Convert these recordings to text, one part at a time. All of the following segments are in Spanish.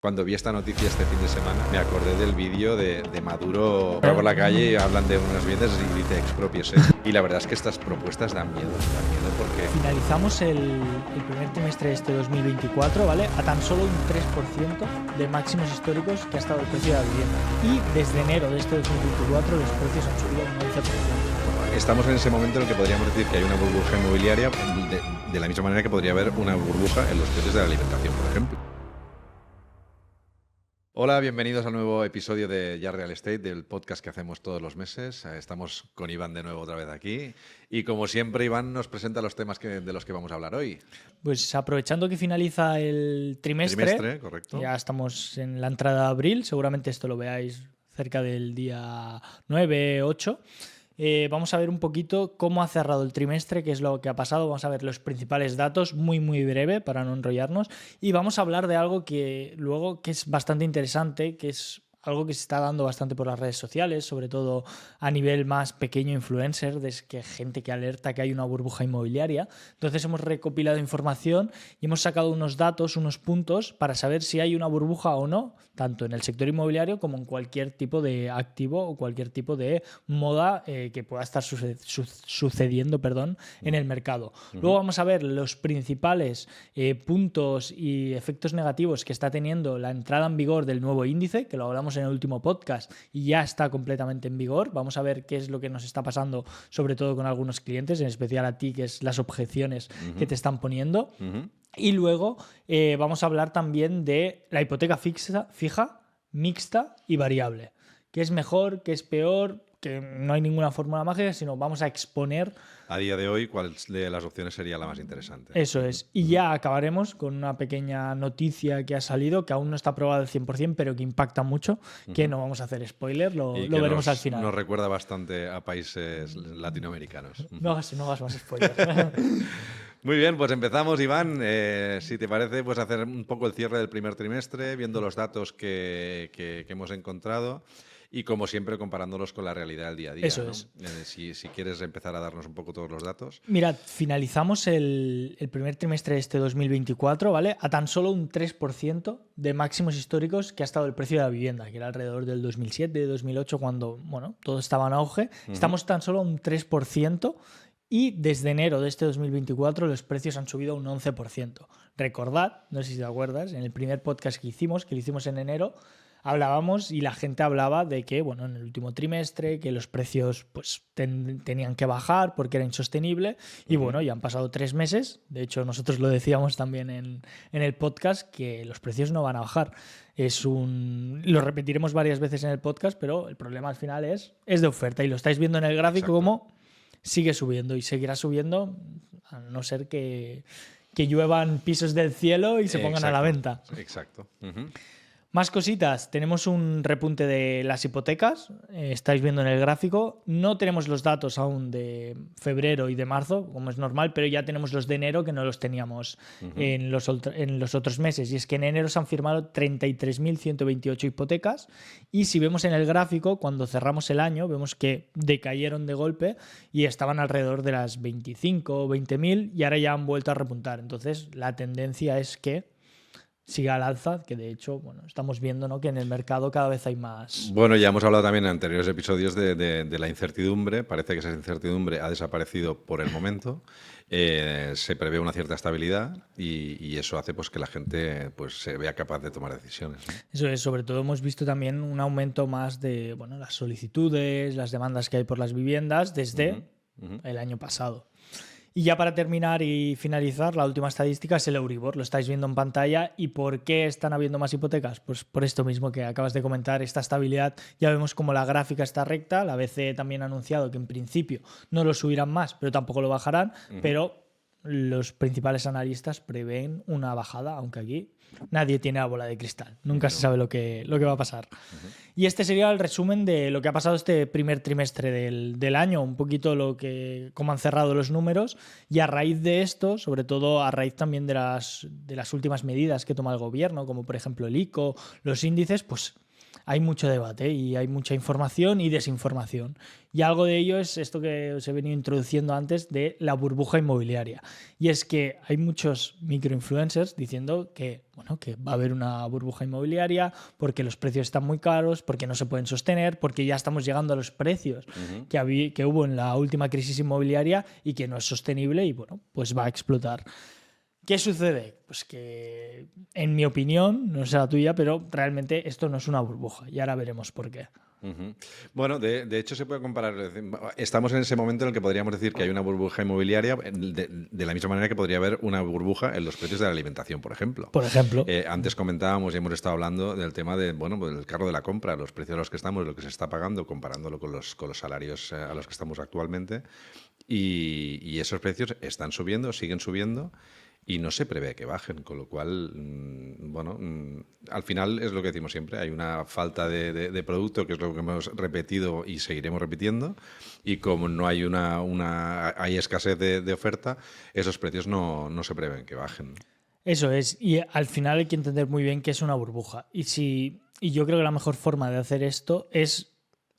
Cuando vi esta noticia este fin de semana, me acordé del vídeo de Maduro por la calle y hablan de unas viviendas y dice expropiese. Y la verdad es que estas propuestas dan miedo porque... Finalizamos el primer trimestre de este 2024, ¿vale? A tan solo un 3% de máximos históricos que ha estado el precio de la vivienda. Y desde enero de este 2024 los precios han subido un 11%. Estamos en ese momento en el que podríamos decir que hay una burbuja inmobiliaria de la misma manera que podría haber una burbuja en los precios de la alimentación, por ejemplo. Hola, bienvenidos al nuevo episodio de Ya Real Estate, del podcast que hacemos todos los meses. Estamos con Iván de nuevo otra vez aquí. Y como siempre, Iván nos presenta los temas de los que vamos a hablar hoy. Pues aprovechando que finaliza el trimestre, correcto. Ya estamos en la entrada de abril, seguramente esto lo veáis cerca del día 9, 8. Vamos a ver un poquito cómo ha cerrado el trimestre, qué es lo que ha pasado. Vamos a ver los principales datos, muy breve para no enrollarnos, y vamos a hablar de algo que luego que es bastante interesante, que es algo que se está dando bastante por las redes sociales, sobre todo a nivel más pequeño influencer, de que gente que alerta que hay una burbuja inmobiliaria. Entonces hemos recopilado información y hemos sacado unos datos, unos puntos para saber si hay una burbuja o no, tanto en el sector inmobiliario como en cualquier tipo de activo o cualquier tipo de moda que pueda estar sucediendo en el mercado. Luego vamos a ver los principales puntos y efectos negativos que está teniendo la entrada en vigor del nuevo índice, que lo hablamos en el último podcast y ya está completamente en vigor. Vamos a ver qué es lo que nos está pasando, sobre todo con algunos clientes, en especial a ti, que es las objeciones que te están poniendo. Y luego vamos a hablar también de la hipoteca fija, mixta y variable. ¿Qué es mejor? ¿Qué es peor? Que no hay ninguna fórmula mágica, sino vamos a exponer a día de hoy cuál de las opciones sería la más interesante. Eso es. Y ya acabaremos con una pequeña noticia que ha salido, que aún no está aprobada al 100%, pero que impacta mucho, que no vamos a hacer spoiler, lo veremos al final. Nos recuerda bastante a países latinoamericanos. No hagas más spoiler. Muy bien, pues empezamos, Iván. Si te parece, pues hacer un poco el cierre del primer trimestre, viendo los datos que hemos encontrado. Y como siempre, comparándolos con la realidad del día a día. Eso ¿no? es. Si quieres empezar a darnos un poco todos los datos. Mirad, finalizamos el primer trimestre de este 2024, ¿vale? A tan solo un 3% de máximos históricos que ha estado el precio de la vivienda, que era alrededor del 2007, 2008, cuando todo estaba en auge. Estamos tan solo a un 3%. Y desde enero de este 2024 los precios han subido un 11%. Recordad, no sé si te acuerdas, en el primer podcast que lo hicimos en enero, hablábamos y la gente hablaba de que, en el último trimestre, que los precios pues tenían que bajar porque era insostenible. Y ya han pasado 3 meses. De hecho, nosotros lo decíamos también en el podcast, que los precios no van a bajar. Lo repetiremos varias veces en el podcast, pero el problema al final es de oferta. Y lo estáis viendo en el gráfico. Exacto. Como sigue subiendo y seguirá subiendo, a no ser que lluevan pisos del cielo y se pongan a la venta. Exacto. Más cositas, tenemos un repunte de las hipotecas, estáis viendo en el gráfico. No tenemos los datos aún de febrero y de marzo, como es normal, pero ya tenemos los de enero, que no los teníamos en los otros meses. Y es que en enero se han firmado 33.128 hipotecas, y si vemos en el gráfico, cuando cerramos el año, vemos que decayeron de golpe y estaban alrededor de las 25 o 20.000 y ahora ya han vuelto a repuntar. Entonces la tendencia es que siga al alza, que de hecho estamos viendo, ¿no?, que en el mercado cada vez hay más. Bueno, ya hemos hablado también en anteriores episodios de la incertidumbre. Parece que esa incertidumbre ha desaparecido por el momento. Se prevé una cierta estabilidad y eso hace pues que la gente pues se vea capaz de tomar decisiones, ¿no? Eso es, sobre todo hemos visto también un aumento más de las solicitudes, las demandas que hay por las viviendas desde el año pasado. Y ya para terminar y finalizar, la última estadística es el Euribor. Lo estáis viendo en pantalla. ¿Y por qué están habiendo más hipotecas? Pues por esto mismo que acabas de comentar, esta estabilidad. Ya vemos como la gráfica está recta. La BCE también ha anunciado que en principio no lo subirán más, pero tampoco lo bajarán. Pero los principales analistas prevén una bajada, aunque aquí nadie tiene la bola de cristal. Nunca se sabe lo que va a pasar. Y este sería el resumen de lo que ha pasado este primer trimestre del año, un poquito cómo han cerrado los números, y a raíz de esto, sobre todo a raíz también de las últimas medidas que toma el gobierno, como por ejemplo el ICO, los índices, pues hay mucho debate y hay mucha información y desinformación. Y algo de ello es esto que os he venido introduciendo antes de la burbuja inmobiliaria. Y es que hay muchos microinfluencers diciendo que, bueno, que va a haber una burbuja inmobiliaria porque los precios están muy caros, porque no se pueden sostener, porque ya estamos llegando a los precios que hubo en la última crisis inmobiliaria y que no es sostenible y, bueno, pues va a explotar. ¿Qué sucede? Pues que, en mi opinión, no sé la tuya, pero realmente esto no es una burbuja y ahora veremos por qué. Bueno, de hecho se puede comparar. Estamos en ese momento en el que podríamos decir que hay una burbuja inmobiliaria de la misma manera que podría haber una burbuja en los precios de la alimentación, por ejemplo. Por ejemplo. Antes comentábamos y hemos estado hablando del tema de, bueno, pues el carro de la compra, los precios a los que estamos, lo que se está pagando, comparándolo con los salarios a los que estamos actualmente. Y esos precios están subiendo, siguen subiendo. Y no se prevé que bajen, con lo cual, bueno, al final es lo que decimos siempre, hay una falta de producto, que es lo que hemos repetido y seguiremos repitiendo, y como no hay hay escasez de oferta, esos precios no se prevén que bajen. Eso es, y al final hay que entender muy bien que es una burbuja. Y yo creo que la mejor forma de hacer esto es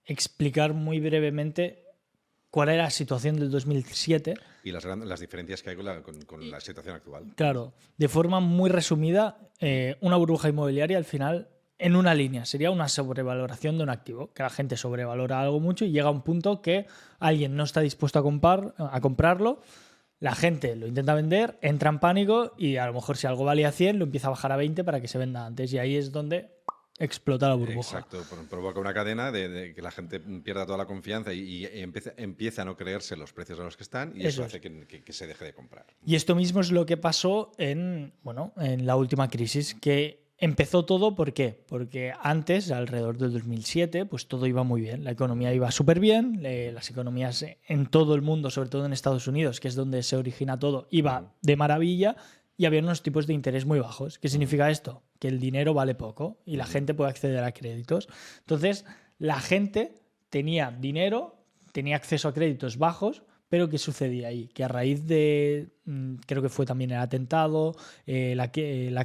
explicar muy brevemente cuál era la situación del 2007. Y las diferencias que hay con la situación actual. Claro, de forma muy resumida, una burbuja inmobiliaria al final, en una línea, sería una sobrevaloración de un activo, que la gente sobrevalora algo mucho y llega a un punto que alguien no está dispuesto a comprarlo, la gente lo intenta vender, entra en pánico y a lo mejor si algo valía 100 lo empieza a bajar a 20 para que se venda antes y ahí es donde explota la burbuja. Exacto, provoca una cadena de que la gente pierda toda la confianza y empieza a no creerse los precios a los que están y eso hace que se deje de comprar. Y esto mismo es lo que pasó en la última crisis, que empezó todo, ¿por qué? Porque antes, alrededor del 2007, pues todo iba muy bien, la economía iba súper bien, las economías en todo el mundo, sobre todo en Estados Unidos, que es donde se origina todo, iba de maravilla. Y había unos tipos de interés muy bajos. ¿Qué significa esto? Que el dinero vale poco y la gente puede acceder a créditos. Entonces, la gente tenía dinero, tenía acceso a créditos bajos, pero ¿qué sucedía ahí? Que a raíz de, creo que fue también el atentado, la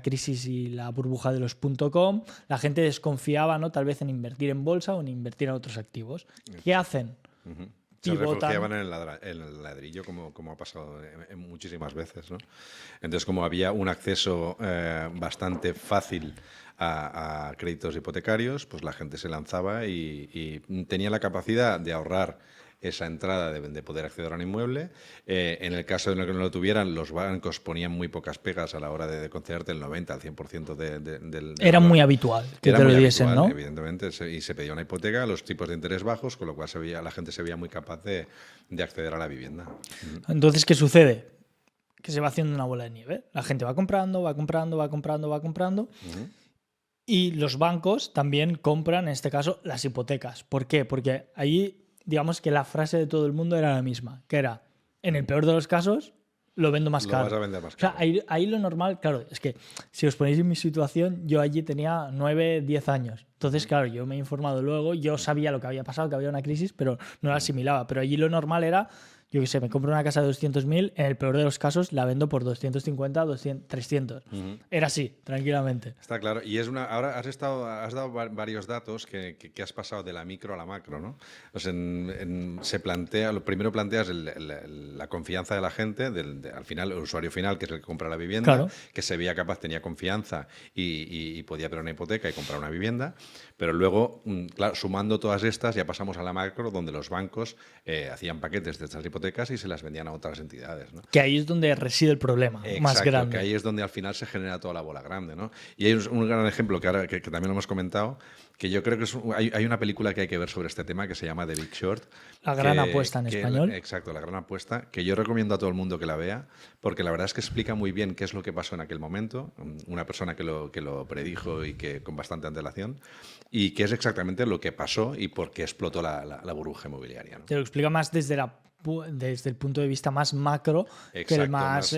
crisis y la burbuja de los .com, la gente desconfiaba, ¿no? Tal vez en invertir en bolsa o en invertir en otros activos. ¿Qué hacen? Se refugiaban en el ladrillo, como ha pasado muchísimas veces, ¿no? Entonces, como había un acceso bastante fácil a créditos hipotecarios, pues la gente se lanzaba y tenía la capacidad de ahorrar esa entrada de poder acceder a un inmueble. En el caso de que no lo tuvieran, los bancos ponían muy pocas pegas a la hora de concederte el 90 al 100% del Era muy habitual que te lo diesen, ¿no? Evidentemente, y se pedía una hipoteca a los tipos de interés bajos, con lo cual la gente se veía muy capaz de acceder a la vivienda. Entonces, ¿qué sucede? Que se va haciendo una bola de nieve. La gente va comprando, va comprando, va comprando, va comprando. Y los bancos también compran, en este caso, las hipotecas. ¿Por qué? Porque ahí, digamos que la frase de todo el mundo era la misma, que era, en el peor de los casos, lo vendo más caro. Lo vas a vender más caro. O sea, ahí lo normal, claro, es que si os ponéis en mi situación, yo allí tenía 9, 10 años. Entonces, claro, yo me he informado luego, yo sabía lo que había pasado, que había una crisis, pero no la asimilaba. Pero allí lo normal era, yo qué sé, me compro una casa de 200.000, en el peor de los casos la vendo por 250, 200, 300. Era así, tranquilamente. Está claro. Y ahora has dado varios datos que has pasado de la micro a la macro, ¿no? O sea, lo primero planteas la confianza de la gente, al final el usuario final, que es el que compra la vivienda, claro, que se veía capaz, tenía confianza y podía pedir una hipoteca y comprar una vivienda. Pero luego, claro, sumando todas estas, ya pasamos a la macro, donde los bancos hacían paquetes de estas hipotecas y se las vendían a otras entidades, ¿no? Que ahí es donde reside el problema. Exacto, más grande. Que ahí es donde al final se genera toda la bola grande, ¿no? Y hay un gran ejemplo que también lo hemos comentado, que yo creo que hay una película que hay que ver sobre este tema que se llama The Big Short. La gran apuesta en español. Exacto, La gran apuesta, que yo recomiendo a todo el mundo que la vea, porque la verdad es que explica muy bien qué es lo que pasó en aquel momento, una persona que lo predijo y que con bastante antelación, y qué es exactamente lo que pasó y por qué explotó la burbuja inmobiliaria, ¿no? Te lo explica más desde la desde el punto de vista más macro que el más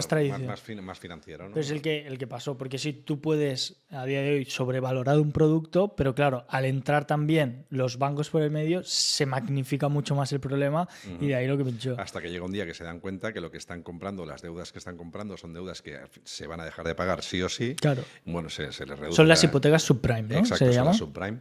tradicional. Más financiero, ¿no? Pero es el que pasó, porque si tú puedes a día de hoy sobrevalorar un producto, pero claro, al entrar también los bancos por el medio, se magnifica mucho más el problema y de ahí lo que pinchó. Hasta que llega un día que se dan cuenta que lo que están comprando, las deudas que están comprando, son deudas que se van a dejar de pagar sí o sí. Claro. Bueno, se les reduce. Son las hipotecas subprime, ¿no? Exacto, ¿Se son llama? las subprime.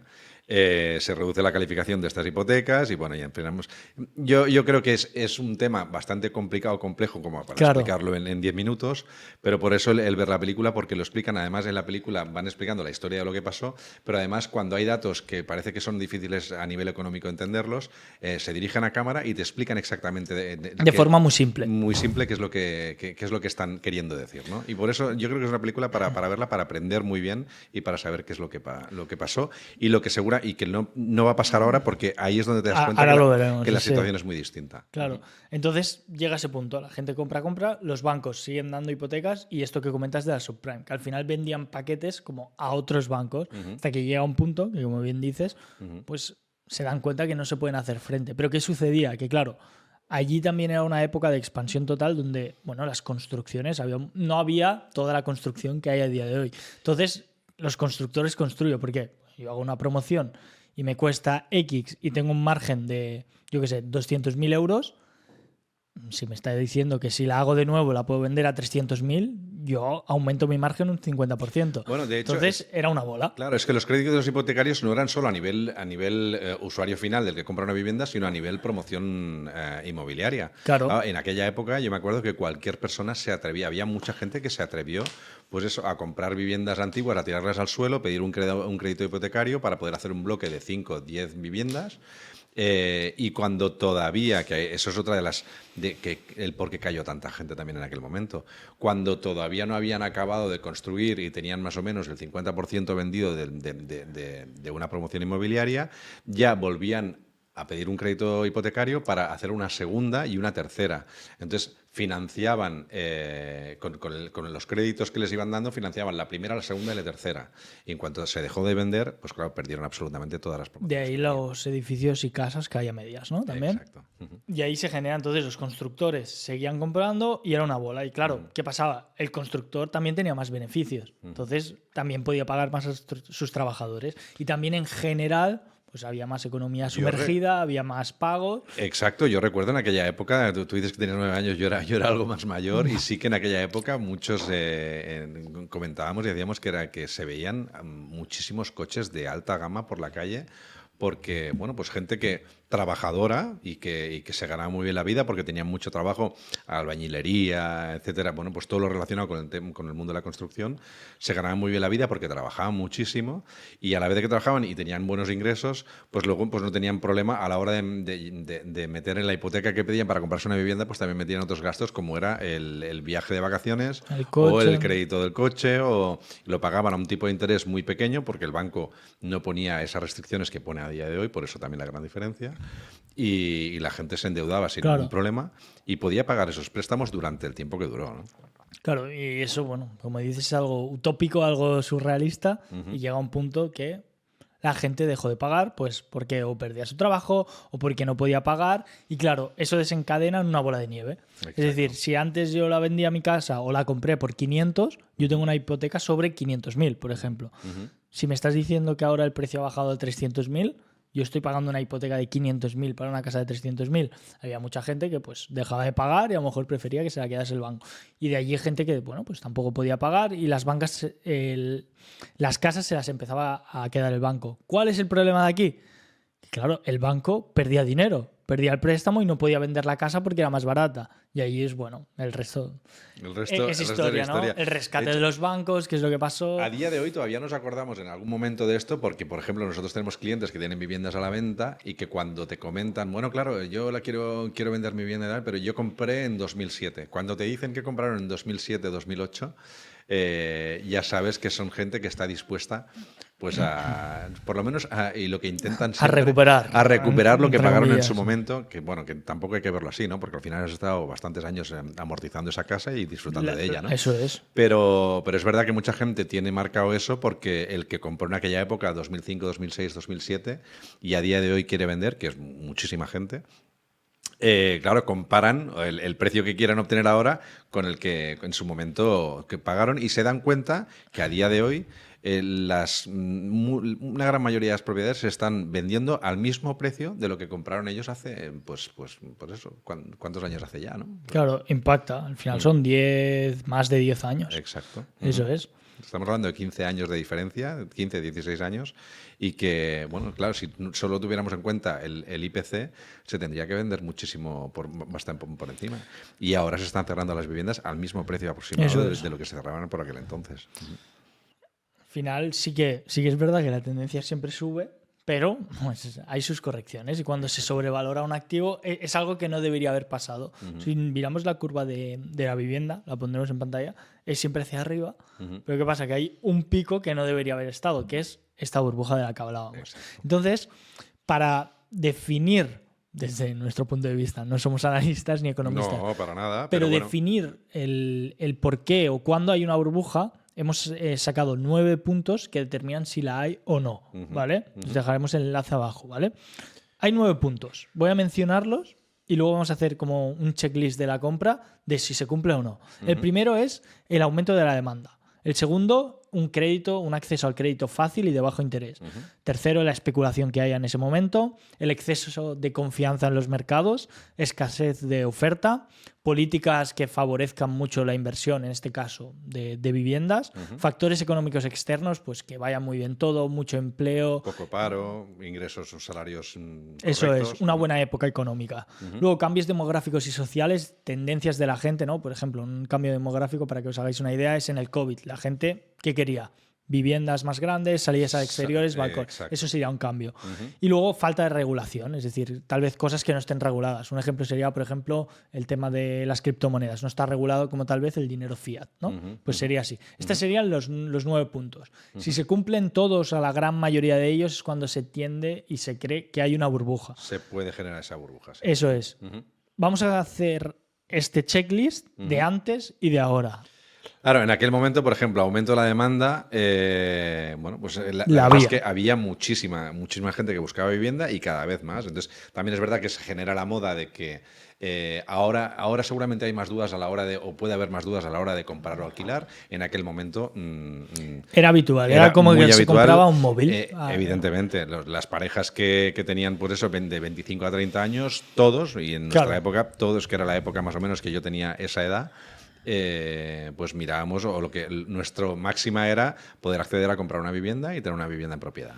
Se reduce la calificación de estas hipotecas y bueno, ya empezamos. Yo creo que es un tema bastante complicado, complejo, como para explicarlo en 10 minutos, pero por eso el ver la película, porque lo explican, además en la película van explicando la historia de lo que pasó, pero además cuando hay datos que parece que son difíciles a nivel económico entenderlos, se dirigen a cámara y te explican exactamente de forma muy simple. Muy simple qué es lo que están queriendo decir, ¿no? Y por eso yo creo que es una película para verla, para aprender muy bien y para saber qué es lo que pasó y lo que y que no va a pasar ahora, porque ahí es donde te das cuenta que la situación es muy distinta. Claro. Entonces llega ese punto, la gente compra, los bancos siguen dando hipotecas y esto que comentas de la subprime, que al final vendían paquetes como a otros bancos, hasta que llega un punto que, como bien dices, pues se dan cuenta que no se pueden hacer frente. Pero ¿qué sucedía? Que claro, allí también era una época de expansión total donde, bueno, las construcciones, no había toda la construcción que hay a día de hoy. Entonces, los constructores construyen, ¿por qué? Yo hago una promoción y me cuesta X y tengo un margen de, yo qué sé, 200.000 euros. Si me está diciendo que si la hago de nuevo la puedo vender a 300.000, yo aumento mi margen un 50%. Bueno, de hecho, entonces era una bola. Claro, es que los créditos hipotecarios no eran solo a nivel usuario final del que compra una vivienda, sino a nivel promoción inmobiliaria. Claro. En aquella época yo me acuerdo que cualquier persona se atrevía, había mucha gente que se atrevió pues eso, a comprar viviendas antiguas, a tirarlas al suelo, pedir un crédito hipotecario para poder hacer un bloque de 5 o 10 viviendas. Y cuando todavía, que eso es otra de las el por qué cayó tanta gente también en aquel momento, cuando todavía no habían acabado de construir y tenían más o menos el 50% vendido de una promoción inmobiliaria, ya volvían a pedir un crédito hipotecario para hacer una segunda y una tercera. Entonces financiaban, con los créditos que les iban dando, financiaban la primera, la segunda y la tercera. Y en cuanto se dejó de vender, pues claro, perdieron absolutamente todas las promociones. De ahí los edificios y casas que hay a medias, ¿no? También. Exacto. Y ahí se genera, entonces los constructores seguían comprando y era una bola. Y claro, ¿qué pasaba? El constructor también tenía más beneficios. Entonces también podía pagar más a sus trabajadores. Y también en general, pues había más economía sumergida, había más pagos. Exacto, yo recuerdo en aquella época, tú dices que tenías 9 años, yo era algo más mayor, y sí que en aquella época muchos comentábamos y decíamos que se veían muchísimos coches de alta gama por la calle, porque, bueno, pues gente trabajadora y que se ganaba muy bien la vida porque tenían mucho trabajo, albañilería, etcétera. Bueno, pues todo lo relacionado con el mundo de la construcción, se ganaban muy bien la vida porque trabajaban muchísimo y a la vez de que trabajaban y tenían buenos ingresos, pues luego pues no tenían problema a la hora de meter en la hipoteca que pedían para comprarse una vivienda, pues también metían otros gastos como era el viaje de vacaciones o el crédito del coche, o lo pagaban a un tipo de interés muy pequeño porque el banco no ponía esas restricciones que pone a día de hoy, por eso también la gran diferencia. Y la gente se endeudaba sin ningún problema y podía pagar esos préstamos durante el tiempo que duró, ¿no? Claro, y eso, bueno, como dices, es algo utópico, algo surrealista, y llega un punto que la gente dejó de pagar, pues porque o perdía su trabajo o porque no podía pagar, y claro, eso desencadena en una bola de nieve. Exacto. Es decir, si antes yo la vendía a mi casa o la compré por 500, yo tengo una hipoteca sobre 500.000, por ejemplo. Si me estás diciendo que ahora el precio ha bajado a 300.000, yo estoy pagando una hipoteca de 500.000 para una casa de 300.000. Había mucha gente que pues dejaba de pagar y a lo mejor prefería que se la quedase el banco. Y de allí gente que, bueno, pues tampoco podía pagar y las bancas, las casas se las empezaba a quedar el banco. ¿Cuál es el problema de aquí? Claro, el banco perdía dinero, perdía el préstamo y no podía vender la casa porque era más barata. Y ahí es, bueno, el resto es historia, ¿no? El rescate de los bancos, qué es lo que pasó. A día de hoy todavía nos acordamos en algún momento de esto porque, por ejemplo, nosotros tenemos clientes que tienen viviendas a la venta y que cuando te comentan, bueno, claro, yo quiero vender mi vivienda, pero yo compré en 2007. Cuando te dicen que compraron en 2007, 2008, ya sabes que son gente que está dispuesta pues por lo menos y lo que intentan siempre, a recuperar lo que pagaron en su momento, que bueno, que tampoco hay que verlo así, ¿no? Porque al final has estado bastantes años amortizando esa casa y disfrutando de ella, ¿no? Eso es. Pero es verdad que mucha gente tiene marcado eso porque el que compró en aquella época, 2005, 2006, 2007, y a día de hoy quiere vender, que es muchísima gente, claro, comparan el precio que quieran obtener ahora con el que en su momento que pagaron y se dan cuenta que a día de hoy una gran mayoría de las propiedades se están vendiendo al mismo precio de lo que compraron ellos hace, pues eso, ¿cuántos años hace ya, no? Claro, impacta. Al final son más de 10 años. Exacto. Eso es. Estamos hablando de 15 años de diferencia, 15, 16 años, y que, bueno, claro, si solo tuviéramos en cuenta el IPC, se tendría que vender muchísimo, bastante por encima. Y ahora se están cerrando las viviendas al mismo precio aproximado de lo que se cerraban por aquel entonces. Al final sí que es verdad que la tendencia siempre sube, pero pues, hay sus correcciones y cuando se sobrevalora un activo es algo que no debería haber pasado. Si miramos la curva de la vivienda, la pondremos en pantalla, es siempre hacia arriba, pero ¿qué pasa? Que hay un pico que no debería haber estado, que es esta burbuja de la que hablábamos. Exacto. Entonces, para definir, desde nuestro punto de vista, no somos analistas ni economistas, No, para nada. pero bueno. definir el por qué o cuándo hay una burbuja, hemos sacado 9 puntos que determinan si la hay o no, ¿vale? Os dejaremos el enlace abajo, ¿vale? Hay 9 puntos. Voy a mencionarlos y luego vamos a hacer como un checklist de la compra de si se cumple o no. El primero es el aumento de la demanda. El segundo, un acceso al crédito fácil y de bajo interés. Tercero, la especulación que haya en ese momento. El exceso de confianza en los mercados. Escasez de oferta. Políticas que favorezcan mucho la inversión, en este caso, de viviendas. Factores económicos externos, pues que vaya muy bien todo, mucho empleo. Poco paro, ingresos o salarios Eso correctos. es, una buena época económica. Luego, cambios demográficos y sociales, tendencias de la gente, ¿no? Por ejemplo, un cambio demográfico, para que os hagáis una idea, es en el COVID. La gente, ¿qué quería? Viviendas más grandes, salidas a exteriores, balcón. Eso sería un cambio. Y luego falta de regulación, es decir, tal vez cosas que no estén reguladas. Un ejemplo sería, por ejemplo, el tema de las criptomonedas. No está regulado como tal vez el dinero fiat, ¿no? Pues sería así. Estos serían los 9 puntos. Si se cumplen todos, a la gran mayoría de ellos, es cuando se tiende y se cree que hay una burbuja. Se puede generar esa burbuja. Sí. Eso es. Vamos a hacer este checklist de antes y de ahora. Claro, en aquel momento, por ejemplo, aumento de la demanda, bueno, pues la La verdad es había. que había muchísima gente que buscaba vivienda y cada vez más. Entonces, también es verdad que se genera la moda de que ahora seguramente hay más dudas a la hora de, o puede haber más dudas a la hora de comprar o alquilar. En aquel momento era habitual, era como que se compraba un móvil. Evidentemente, las parejas que tenían pues eso, de 25 a 30 años, todos, y en nuestra época, todos, que era la época más o menos que yo tenía esa edad, pues mirábamos, o lo que nuestro máxima era poder acceder a comprar una vivienda y tener una vivienda en propiedad.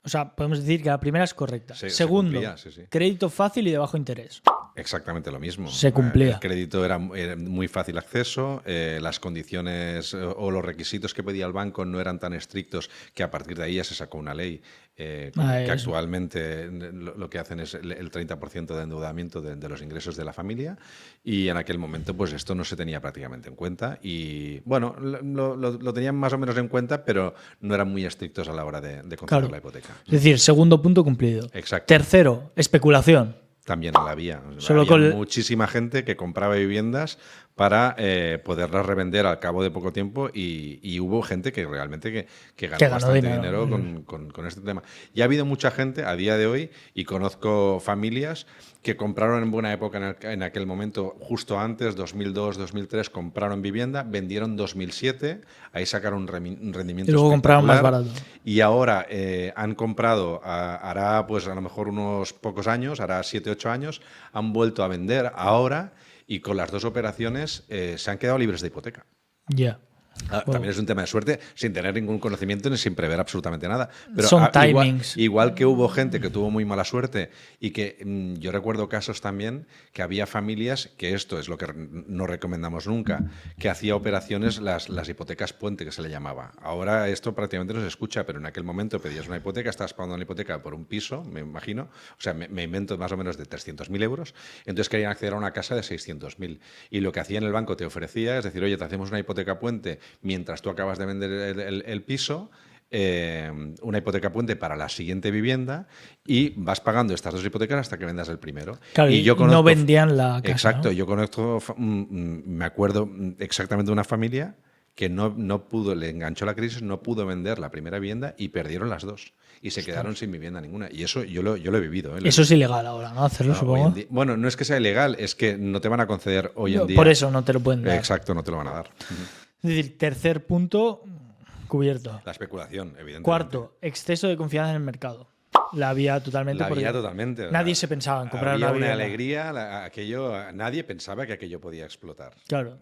O sea, podemos decir que la primera es correcta. Se Segundo, cumplía, sí. crédito fácil y de bajo interés. Exactamente lo mismo. Se cumplía. El crédito era muy fácil acceso, las condiciones o los requisitos que pedía el banco no eran tan estrictos, que a partir de ahí ya se sacó una ley que actualmente lo que hacen es el 30% de endeudamiento de los ingresos de la familia, y en aquel momento pues esto no se tenía prácticamente en cuenta y bueno, lo tenían más o menos en cuenta, pero no eran muy estrictos a la hora de contratar la hipoteca. Es decir, segundo punto cumplido. Exacto. Tercero, especulación. También la había. Había muchísima gente que compraba viviendas para poderlas revender al cabo de poco tiempo y hubo gente que realmente que ganó bastante dinero con este tema. Y ha habido mucha gente a día de hoy, y conozco familias que compraron en buena época en aquel momento, justo antes, 2002, 2003, compraron vivienda, vendieron 2007, ahí sacaron un rendimiento y luego compraron más barato. Y ahora han comprado, hará pues a lo mejor unos pocos años, hará 7, 8 años, han vuelto a vender ahora y con las dos operaciones se han quedado libres de hipoteca. Ya. También es un tema de suerte, sin tener ningún conocimiento ni sin prever absolutamente nada. Pero son timings. Igual que hubo gente que tuvo muy mala suerte y que yo recuerdo casos también que había familias, que esto es lo que no recomendamos nunca, que hacía operaciones, las hipotecas puente, que se le llamaba. Ahora esto prácticamente no se escucha, pero en aquel momento pedías una hipoteca, estabas pagando una hipoteca por un piso, me imagino, o sea, me invento más o menos de 300.000 euros, entonces querían acceder a una casa de 600.000. Y lo que hacía en el banco te ofrecía es decir, oye, te hacemos una hipoteca puente mientras tú acabas de vender el piso, una hipoteca puente para la siguiente vivienda, y vas pagando estas dos hipotecas hasta que vendas el primero. Claro, y no vendían la casa. Exacto, ¿no? yo conozco, me acuerdo exactamente de una familia que no pudo, le enganchó la crisis, no pudo vender la primera vivienda y perdieron las dos. Y se quedaron sin vivienda ninguna. Y eso yo lo he vivido. Eso es ilegal ahora, ¿no? Hacerlo, supongo. Bueno, no es que sea ilegal, es que no te van a conceder hoy en día. Por eso no te lo pueden dar. Exacto, no te lo van a dar. Es decir, tercer punto cubierto. La especulación, evidentemente. Cuarto, exceso de confianza en el mercado. La había totalmente. Totalmente. Nadie se pensaba en comprar había una vivienda. alegría, nadie pensaba que aquello podía explotar. Claro.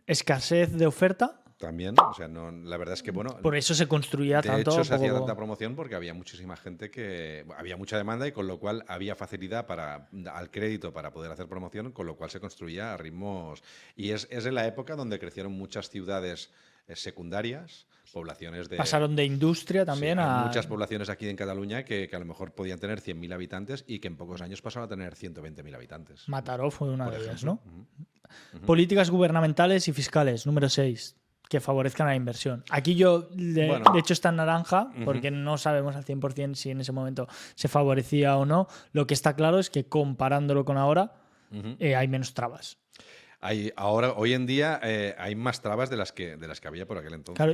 Escasez de oferta. También, o sea, la verdad es que, bueno... Por eso se construía tanto. De hecho, se hacía tanta promoción porque había muchísima gente había mucha demanda y con lo cual había facilidad al crédito para poder hacer promoción, con lo cual se construía a ritmos... Y es en la época donde crecieron muchas ciudades secundarias, poblaciones de... Pasaron de industria también hay muchas poblaciones aquí en Cataluña que a lo mejor podían tener 100.000 habitantes y que en pocos años pasaron a tener 120.000 habitantes. Mataró fue una de ellas, ¿no? Políticas gubernamentales y fiscales, número 6, que favorezcan la inversión. Aquí de hecho está en naranja, porque no sabemos al 100% si en ese momento se favorecía o no. Lo que está claro es que comparándolo con ahora, hay menos trabas. Hoy en día hay más trabas de las que había por aquel entonces. Claro,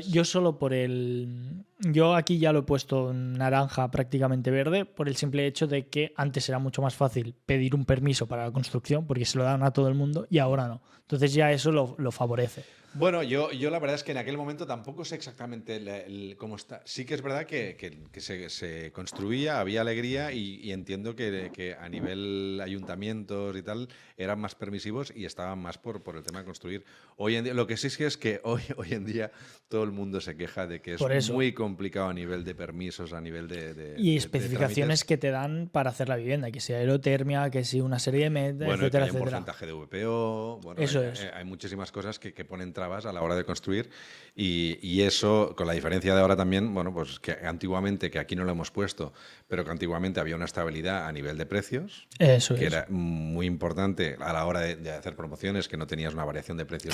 yo aquí ya lo he puesto en naranja, prácticamente verde, por el simple hecho de que antes era mucho más fácil pedir un permiso para la construcción, porque se lo dan a todo el mundo, y ahora no. Entonces ya eso lo favorece. Bueno, yo la verdad es que en aquel momento tampoco sé exactamente cómo está. Sí que es verdad que se construía, había alegría y entiendo que a nivel ayuntamientos y tal eran más permisivos y estaban más por el tema de construir. Hoy en día, lo que sí es que hoy en día todo el mundo se queja de que es muy complicado a nivel de permisos, a nivel de y especificaciones que te dan para hacer la vivienda, que sea aerotermia, que sea una serie de etcétera, hay un porcentaje de VPO, eso hay muchísimas cosas que ponen trabas a la hora de construir y eso, con la diferencia de ahora también, bueno, pues que antiguamente, que aquí no lo hemos puesto, pero que antiguamente había una estabilidad a nivel de precios, era muy importante a la hora de hacer promociones, que no tenías una variación de precios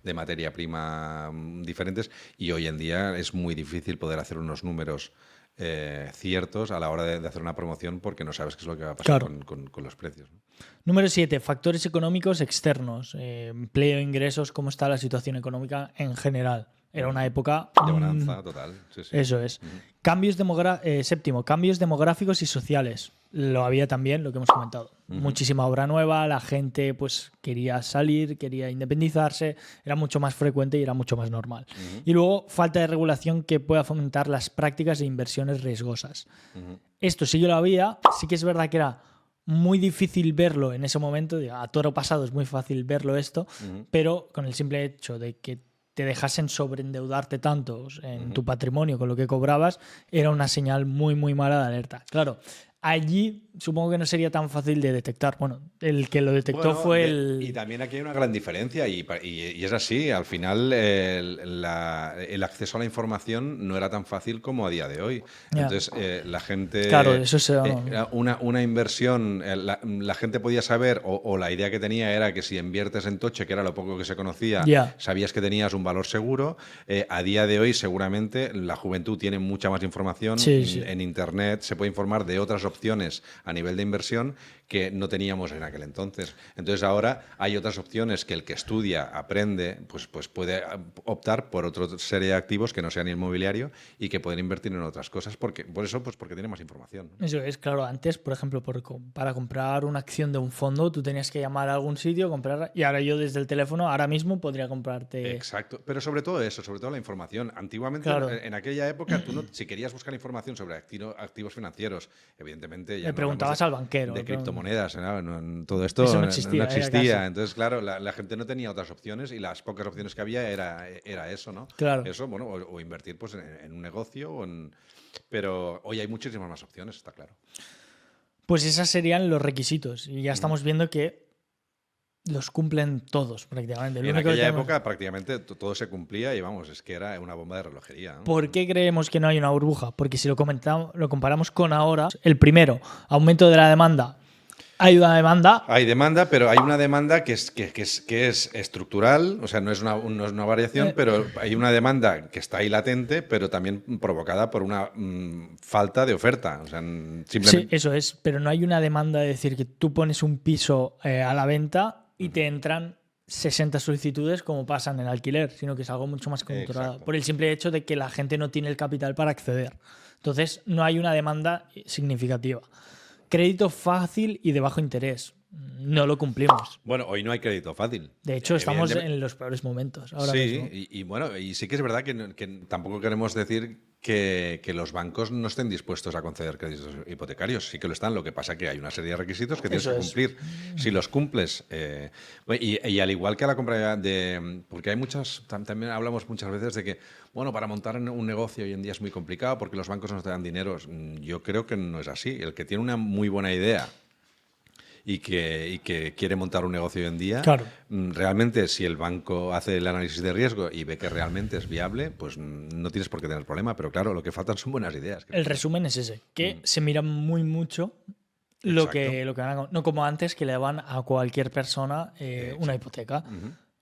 de materia prima diferentes, y hoy en día es muy difícil poder hacer unos números ciertos a la hora de hacer una promoción porque no sabes qué es lo que va a pasar con los precios, ¿no? Número 7, factores económicos externos, empleo, ingresos, cómo está la situación económica en general. Era una época... de bonanza total. Sí. Eso es. Séptimo, cambios demográficos y sociales. Lo había también, lo que hemos comentado. Muchísima obra nueva, la gente pues quería salir, quería independizarse, era mucho más frecuente y era mucho más normal. Y luego, falta de regulación que pueda fomentar las prácticas de inversiones riesgosas. Esto sí que lo había, sí que es verdad que era muy difícil verlo en ese momento, a toro pasado es muy fácil verlo esto, pero con el simple hecho de que te dejasen sobreendeudarte tanto en tu patrimonio con lo que cobrabas, era una señal muy, muy mala de alerta. Claro, allí supongo que no sería tan fácil de detectar. Bueno, el que lo detectó fue el... Y también aquí hay una gran diferencia y es así. Al final el acceso a la información no era tan fácil como a día de hoy. Entonces la gente... Claro, eso es... una inversión, la gente podía saber o la idea que tenía era que si inviertes en Toche, que era lo poco que se conocía, sabías que tenías un valor seguro. A día de hoy seguramente la juventud tiene mucha más información. En Internet se puede informar de otras opciones a nivel de inversión que no teníamos en aquel entonces. Entonces ahora hay otras opciones que el que estudia, aprende, pues puede optar por otra serie de activos que no sean inmobiliario y que pueden invertir en otras cosas porque tiene más información, ¿no? Eso es, claro. Antes, por ejemplo, para comprar una acción de un fondo tú tenías que llamar a algún sitio, comprar, y ahora yo desde el teléfono ahora mismo podría comprarte... Exacto, pero sobre todo eso, sobre todo la información. Antiguamente, en aquella época, si querías buscar información sobre activos financieros, evidentemente ya le preguntabas al banquero. De criptomonedas, todo esto eso no existía. Entonces, claro, la gente no tenía otras opciones y las pocas opciones que había era eso, ¿no? Claro. Eso, bueno, o invertir pues en un negocio pero hoy hay muchísimas más opciones, está claro. Pues esos serían los requisitos y ya estamos viendo que los cumplen todos prácticamente. En aquella época prácticamente todo se cumplía y vamos, es que era una bomba de relojería, ¿no? ¿Por qué creemos que no hay una burbuja? Porque si lo comparamos con ahora, el primero, aumento de la demanda. Hay una demanda. Hay demanda, pero hay una demanda que es estructural, o sea, no es una variación, pero hay una demanda que está ahí latente, pero también provocada por una falta de oferta. O sea, simplemente... Sí, eso es, pero no hay una demanda de decir que tú pones un piso a la venta y te entran 60 solicitudes como pasa en el alquiler, sino que es algo mucho más controlado. Exacto. Por el simple hecho de que la gente no tiene el capital para acceder. Entonces, no hay una demanda significativa. Crédito fácil y de bajo interés. No lo cumplimos. Bueno, hoy no hay crédito fácil. De hecho, estamos Evidentemente- en los peores momentos ahora sí, mismo. y bueno, y sí que es verdad que tampoco queremos decir que los bancos no estén dispuestos a conceder créditos hipotecarios. Sí que lo están, lo que pasa es que hay una serie de requisitos que tienes Eso que es. cumplir. Si los cumples, y al igual que la compra de... Porque hay muchas, también hablamos muchas veces de que, bueno, para montar un negocio hoy en día es muy complicado porque los bancos nos dan dinero. Yo creo que no es así. El que tiene una muy buena idea y que quiere montar un negocio hoy en día, Claro. realmente si el banco hace el análisis de riesgo y ve que realmente es viable, pues no tienes por qué tener problema. Pero claro, lo que faltan son buenas ideas. El resumen es ese, que se mira muy mucho lo que van a, no como antes, que le daban a cualquier persona una hipoteca.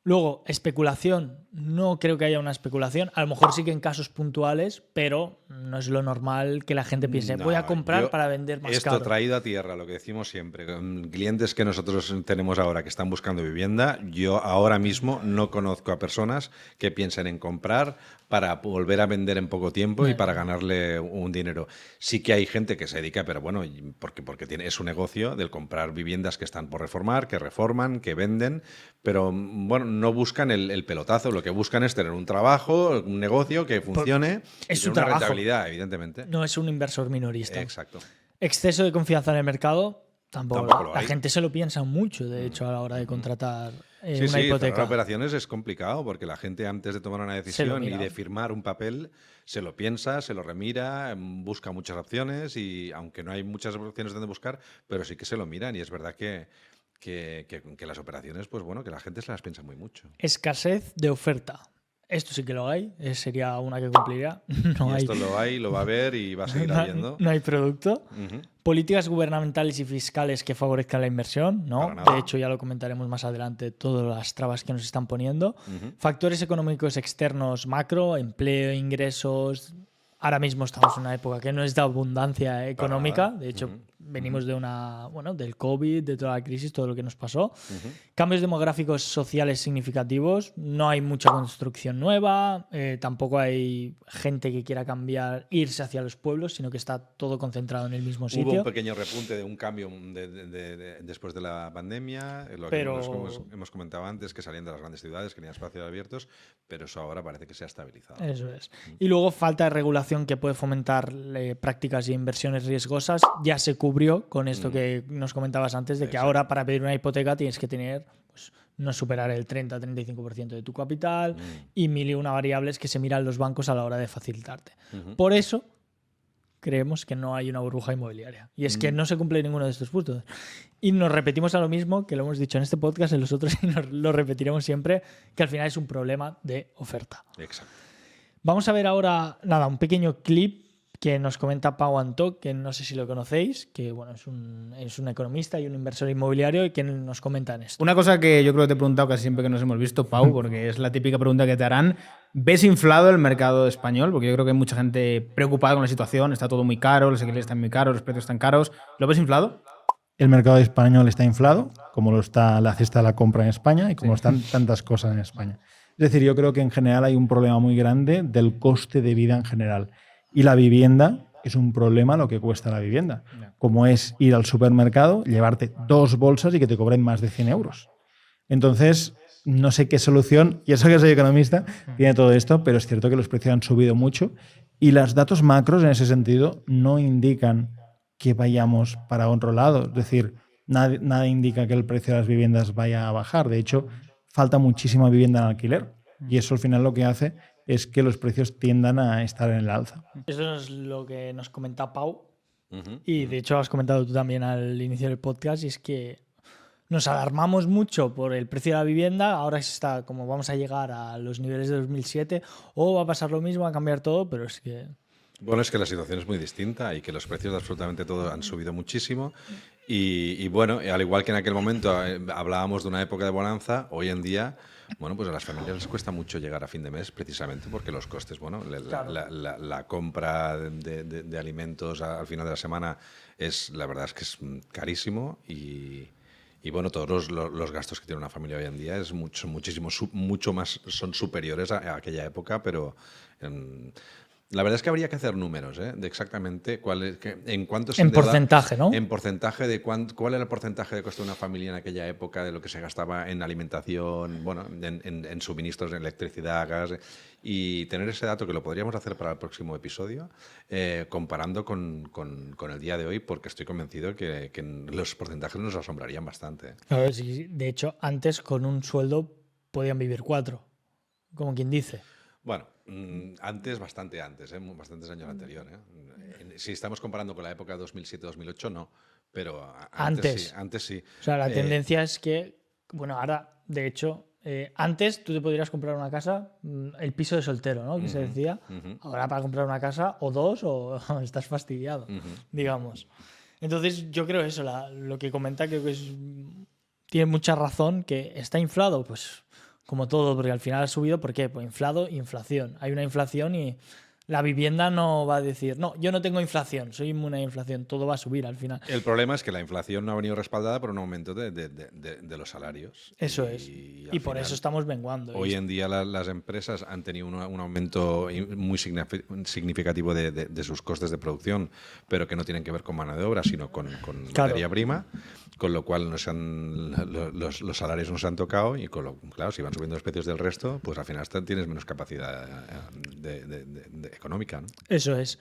Luego, especulación. No creo que haya una especulación. A lo mejor sí que en casos puntuales, pero no es lo normal que la gente piense, voy a No, comprar yo- para vender más esto caro. traído a tierra, lo que decimos siempre, con clientes que nosotros tenemos ahora que están buscando vivienda, yo ahora mismo no conozco a personas que piensen en comprar para volver a vender en poco tiempo y para ganarle un dinero. Sí que hay gente que se dedica, pero bueno, porque es su negocio del comprar viviendas que están por reformar, que reforman, que venden, pero bueno, no buscan el pelotazo, lo que buscan es tener un trabajo, un negocio que funcione es y su tener una trabajo. rentabilidad, evidentemente. No es un inversor minorista. Exacto. Exceso de confianza en el mercado, tampoco. Tampoco lo La hay. gente se lo piensa mucho, de hecho, a la hora de contratar Sí, una sí, hipoteca. cerrar operaciones es complicado porque la gente antes de tomar una decisión y mira. de firmar un papel se lo piensa, se lo remira, busca muchas opciones y aunque no hay muchas opciones donde buscar, pero sí que se lo miran y es verdad que las operaciones, pues bueno, que la gente se las piensa muy mucho. Escasez de oferta. Esto sí que lo hay, sería una que cumpliría. No Y hay, esto lo hay, lo va a ver y va a seguir habiendo. no hay producto. Ujú. Políticas gubernamentales y fiscales que favorezcan la inversión, ¿no? Para nada. De hecho, ya lo comentaremos más adelante, todas las trabas que nos están poniendo. Ujú. Factores económicos externos macro, empleo, ingresos. Ahora mismo estamos en una época que no es de abundancia económica. nada. De hecho, Ujú. venimos de del COVID, de toda la crisis, todo lo que nos pasó. Cambios demográficos sociales significativos. No hay mucha construcción nueva. Tampoco hay gente que quiera cambiar, irse hacia los pueblos, sino que está todo concentrado en el mismo Hubo sitio. un pequeño repunte de un cambio después de la pandemia, lo que Pero- hemos comentado antes, que salían de las grandes ciudades, que tenían espacios abiertos, pero eso ahora parece que se ha estabilizado. Eso es. Y luego falta de regulación que puede fomentar prácticas y inversiones riesgosas. Ya se cubrió con esto que nos comentabas antes, de que Exacto. ahora para pedir una hipoteca tienes que tener, pues, no superar el 30-35% de tu capital y mil y una variables que se miran los bancos a la hora de facilitarte. Por eso creemos que no hay una burbuja inmobiliaria. Y es que no se cumple ninguno de estos puntos. Y nos repetimos a lo mismo que lo hemos dicho en este podcast, en los otros, y nos lo repetiremos siempre, que al final es un problema de oferta. Exacto. Vamos a ver ahora, nada, un pequeño clip que nos comenta Pau Antó, que no sé si lo conocéis, que bueno, es un economista y un inversor inmobiliario y que nos comenta en esto. Una cosa que yo creo que te he preguntado casi siempre que nos hemos visto, Pau, porque es la típica pregunta que te harán. ¿Ves inflado el mercado español? Porque yo creo que hay mucha gente preocupada con la situación, está todo muy caro, los alquileres están muy caros, los precios están caros. ¿Lo ves inflado? El mercado español está inflado, como lo está la cesta de la compra en España y como están tantas cosas en España. Es decir, yo creo que en general hay un problema muy grande del coste de vida en general. Y la vivienda es un problema lo que cuesta la vivienda. Como es ir al supermercado, llevarte 2 bolsas y que te cobren más de 100 euros. Entonces, no sé qué solución, y eso que soy economista, tiene todo esto, pero es cierto que los precios han subido mucho y los datos macros en ese sentido no indican que vayamos para otro lado. Es decir, nada indica que el precio de las viviendas vaya a bajar. De hecho, falta muchísima vivienda en alquiler y eso al final lo que hace es que los precios tiendan a estar en el alza. Eso es lo que nos comenta Pau Ujú. y de hecho has comentado tú también al inicio del podcast, y es que nos alarmamos mucho por el precio de la vivienda. Ahora está como vamos a llegar a los niveles de 2007 o va a pasar lo mismo, va a cambiar todo, pero es que Bueno, es que la situación es muy distinta y que los precios de absolutamente todo han subido muchísimo. Y bueno, al igual que en aquel momento hablábamos de una época de bonanza, hoy en día, bueno, pues a las familias les cuesta mucho llegar a fin de mes precisamente porque los costes, bueno, la compra de alimentos al final de la semana la verdad es que es carísimo y Y bueno, todos los gastos que tiene una familia hoy en día son muchísimo, mucho más, son superiores a aquella época, pero la verdad es que habría que hacer números, de exactamente en cuánto se En endeuda, porcentaje, ¿no? en porcentaje de cuál era el porcentaje de coste de una familia en aquella época, de lo que se gastaba en alimentación, bueno, en suministros de electricidad, gas, y tener ese dato que lo podríamos hacer para el próximo episodio, comparando con el día de hoy, porque estoy convencido que los porcentajes nos asombrarían bastante. Claro, sí, de hecho, antes con un sueldo podían vivir 4, como quien dice. Bueno, bastante antes, bastantes años anterior. Si estamos comparando con la época 2007-2008, no, pero antes sí. O sea, la tendencia es que, bueno, ahora, de hecho, antes tú te podrías comprar una casa, el piso de soltero, ¿no? Que se decía. Ahora para comprar una casa o dos o estás fastidiado, digamos. Entonces yo creo eso, lo que comenta creo que tiene mucha razón, que está inflado, pues como todo, porque al final ha subido. ¿Por qué? Pues inflación. Hay una inflación y la vivienda no va a decir, no, yo no tengo inflación, soy inmune a inflación, todo va a subir al final. El problema es que la inflación no ha venido respaldada por un aumento de los salarios. Eso es. Y por eso estamos menguando. Hoy en día las empresas han tenido un aumento muy significativo de sus costes de producción, pero que no tienen que ver con mano de obra, sino con materia prima, con lo cual los salarios no se han tocado y claro, si van subiendo los precios del resto, pues al final tienes menos capacidad económica, ¿no? Eso es.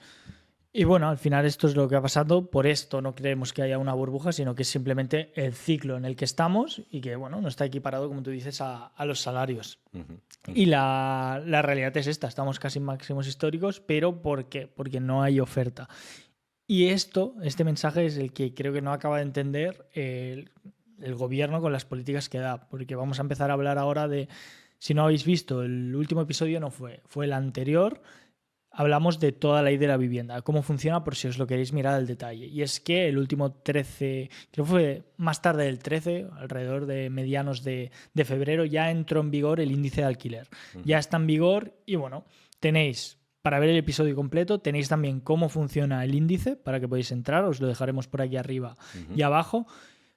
Y bueno, al final esto es lo que ha pasado. Por esto no creemos que haya una burbuja, sino que es simplemente el ciclo en el que estamos y que, bueno, no está equiparado, como tú dices, a los salarios. Y la realidad es esta. Estamos casi en máximos históricos, pero ¿por qué? Porque no hay oferta. Y este mensaje es el que creo que no acaba de entender el gobierno con las políticas que da. Porque vamos a empezar a hablar ahora de, si no habéis visto, el último episodio no fue el anterior. Hablamos de toda la ley de la vivienda, cómo funciona, por si os lo queréis mirar al detalle. Y es que el último 13, creo que fue más tarde del 13, alrededor de medianos de febrero, ya entró en vigor el índice de alquiler. Ya está en vigor y bueno, tenéis, para ver el episodio completo, tenéis también cómo funciona el índice, para que podáis entrar, os lo dejaremos por aquí arriba y abajo,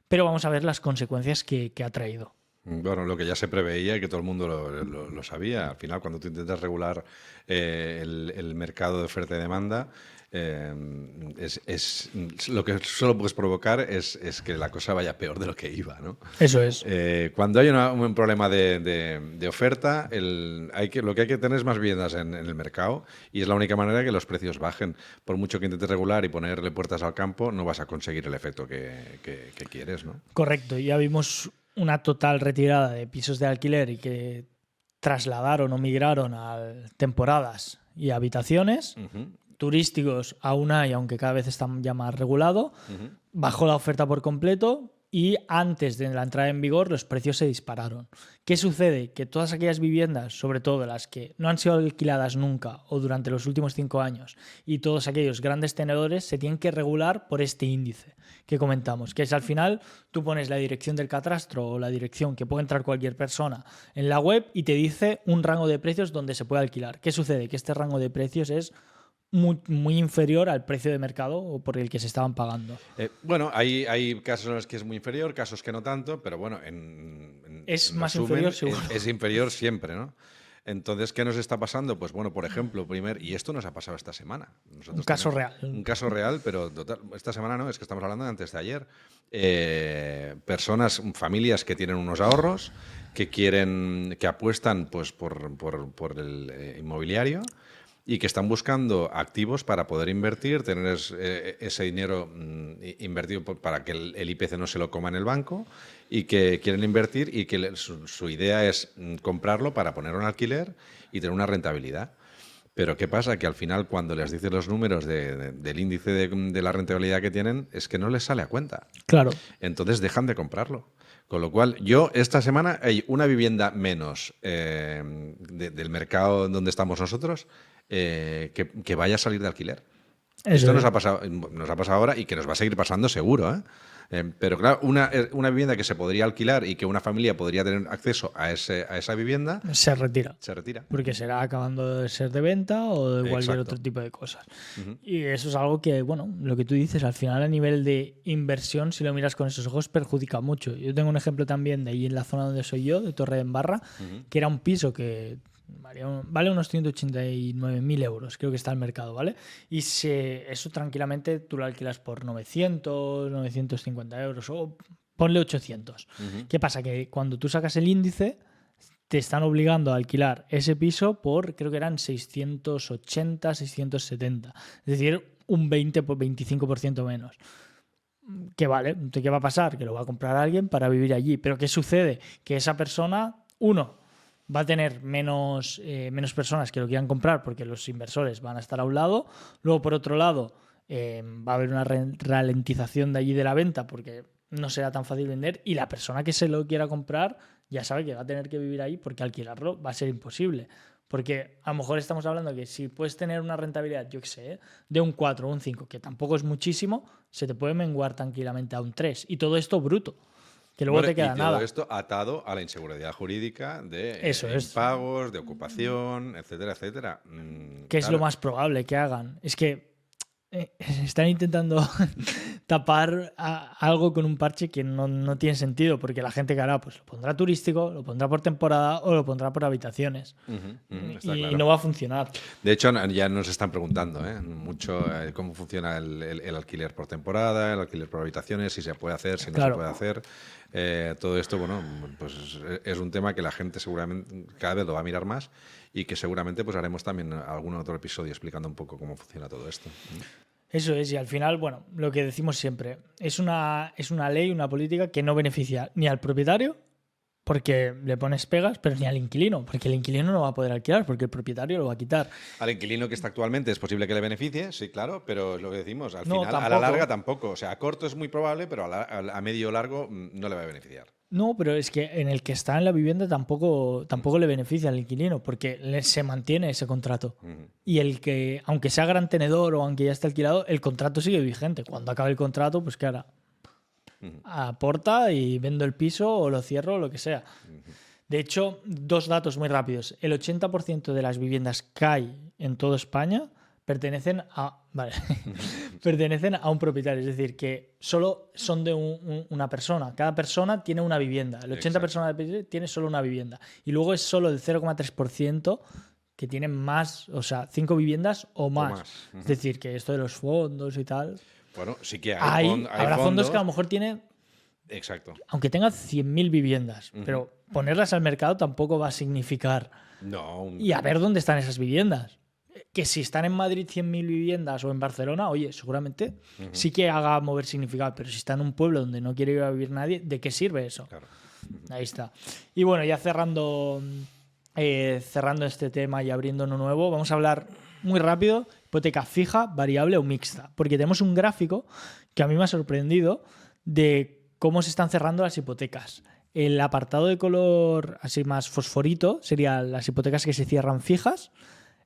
pero vamos a ver las consecuencias que ha traído. Bueno, lo que ya se preveía y que todo el mundo lo sabía. Al final, cuando tú intentas regular el mercado de oferta y demanda, lo que solo puedes provocar es que la cosa vaya peor de lo que iba, ¿no? Eso es. Cuando hay un problema de oferta, lo que hay que tener es más viviendas en el mercado y es la única manera que los precios bajen. Por mucho que intentes regular y ponerle puertas al campo, no vas a conseguir el efecto que quieres, ¿no? Correcto. Ya vimos una total retirada de pisos de alquiler y que trasladaron o migraron a temporadas y habitaciones. Turísticos aún hay, aunque cada vez están ya más regulado. Bajó la oferta por completo y antes de la entrada en vigor los precios se dispararon. ¿Qué sucede? Que todas aquellas viviendas, sobre todo las que no han sido alquiladas nunca o durante los últimos 5 años, y todos aquellos grandes tenedores se tienen que regular por este índice que comentamos, que es al final tú pones la dirección del catastro o la dirección que puede entrar cualquier persona en la web y te dice un rango de precios donde se puede alquilar. ¿Qué sucede? Que este rango de precios es muy inferior al precio de mercado o por el que se estaban pagando. Bueno, hay casos en los que es muy inferior, casos que no tanto, pero bueno, es más resumen, inferior seguro. Es inferior siempre, ¿no? Entonces, ¿qué nos está pasando? Pues bueno, por ejemplo, y esto nos ha pasado esta semana. Un caso real. Un caso real, pero total, esta semana no, es que estamos hablando de antes de ayer. Familias que tienen unos ahorros, que apuestan pues por el inmobiliario y que están buscando activos para poder invertir, tener ese dinero invertido para que el IPC no se lo coma en el banco, y que quieren invertir y que su idea es comprarlo para ponerlo en alquiler y tener una rentabilidad. Pero ¿qué pasa? Que al final, cuando les dices los números del índice de la rentabilidad que tienen, es que no les sale a cuenta. Claro. Entonces dejan de comprarlo. Con lo cual, esta semana hay una vivienda menos del mercado donde estamos nosotros que vaya a salir de alquiler. Esto nos ha pasado ahora y que nos va a seguir pasando seguro, ¿eh? Pero claro, una vivienda que se podría alquilar y que una familia podría tener acceso a esa vivienda, Se retira. se retira. Porque será acabando de ser de venta o de cualquier Exacto. otro tipo de cosas. Y eso es algo que, bueno, lo que tú dices, al final a nivel de inversión, si lo miras con esos ojos, perjudica mucho. Yo tengo un ejemplo también de ahí en la zona donde soy yo, de Torredembarra, que era un piso que vale unos 189.000 euros, creo que está al mercado, ¿vale? Y eso tranquilamente tú lo alquilas por 900, 950 euros o ponle 800. ¿Qué pasa? Que cuando tú sacas el índice te están obligando a alquilar ese piso por, creo que eran 680, 670. Es decir, un 25% menos. ¿Qué vale? Entonces, ¿qué va a pasar? Que lo va a comprar alguien para vivir allí. Pero ¿qué sucede? Que esa persona, va a tener menos personas que lo quieran comprar porque los inversores van a estar a un lado. Luego, por otro lado, va a haber una ralentización de allí de la venta porque no será tan fácil vender. Y la persona que se lo quiera comprar ya sabe que va a tener que vivir ahí porque alquilarlo va a ser imposible. Porque a lo mejor estamos hablando que si puedes tener una rentabilidad, yo qué sé, de un 4 o un 5, que tampoco es muchísimo, se te puede menguar tranquilamente a un 3. Y todo esto bruto. Que luego te queda y nada. todo esto atado a la inseguridad jurídica de Eso es. impagos, de ocupación, etcétera, etcétera. ¿Qué es lo más probable que hagan? Es que están intentando tapar algo con un parche que no tiene sentido, porque la gente que hará, pues lo pondrá turístico, lo pondrá por temporada o lo pondrá por habitaciones. Está Y claro. no va a funcionar. De hecho, ya nos están preguntando mucho cómo funciona el alquiler por temporada, el alquiler por habitaciones, si se puede hacer, si no Claro. se puede hacer. Todo esto, bueno, pues es un tema que la gente seguramente cada vez lo va a mirar más y que seguramente pues haremos también algún otro episodio explicando un poco cómo funciona todo esto. Eso es, y al final, bueno, lo que decimos siempre, es una ley, una política que no beneficia ni al propietario, porque le pones pegas, pero ni al inquilino, porque el inquilino no va a poder alquilar, porque el propietario lo va a quitar. Al inquilino que está actualmente es posible que le beneficie, sí, claro, pero es lo que decimos, al No, final, a la tampoco. larga tampoco. O sea, a corto es muy probable, pero a medio o largo no le va a beneficiar. No, pero es que en el que está en la vivienda tampoco le beneficia al inquilino, porque se mantiene ese contrato. Y el que, aunque sea gran tenedor o aunque ya esté alquilado, el contrato sigue vigente. Cuando acabe el contrato, pues ¿qué hará? Aporta y vendo el piso o lo cierro o lo que sea. De hecho, dos datos muy rápidos. El 80% de las viviendas que hay en toda España pertenecen a un propietario. Es decir, que solo son de una persona. Cada persona tiene una vivienda. El 80% tiene solo una vivienda. Y luego es solo el 0,3% que tienen más, o sea, 5 viviendas o más. Es decir, que esto de los fondos y tal... Bueno, sí que habrá fondos que a lo mejor tienen... Exacto. Aunque tenga 100.000 viviendas, pero ponerlas al mercado tampoco va a significar... No. Y a ver dónde están esas viviendas. Que si están en Madrid 100.000 viviendas o en Barcelona, oye, seguramente sí que haga mover significado, pero si está en un pueblo donde no quiere ir a vivir nadie, ¿de qué sirve eso? Claro. Ahí está. Y bueno, ya cerrando este tema y abriendo uno nuevo, vamos a hablar muy rápido, hipoteca fija, variable o mixta, porque tenemos un gráfico que a mí me ha sorprendido de cómo se están cerrando las hipotecas. El apartado de color así más fosforito serían las hipotecas que se cierran fijas.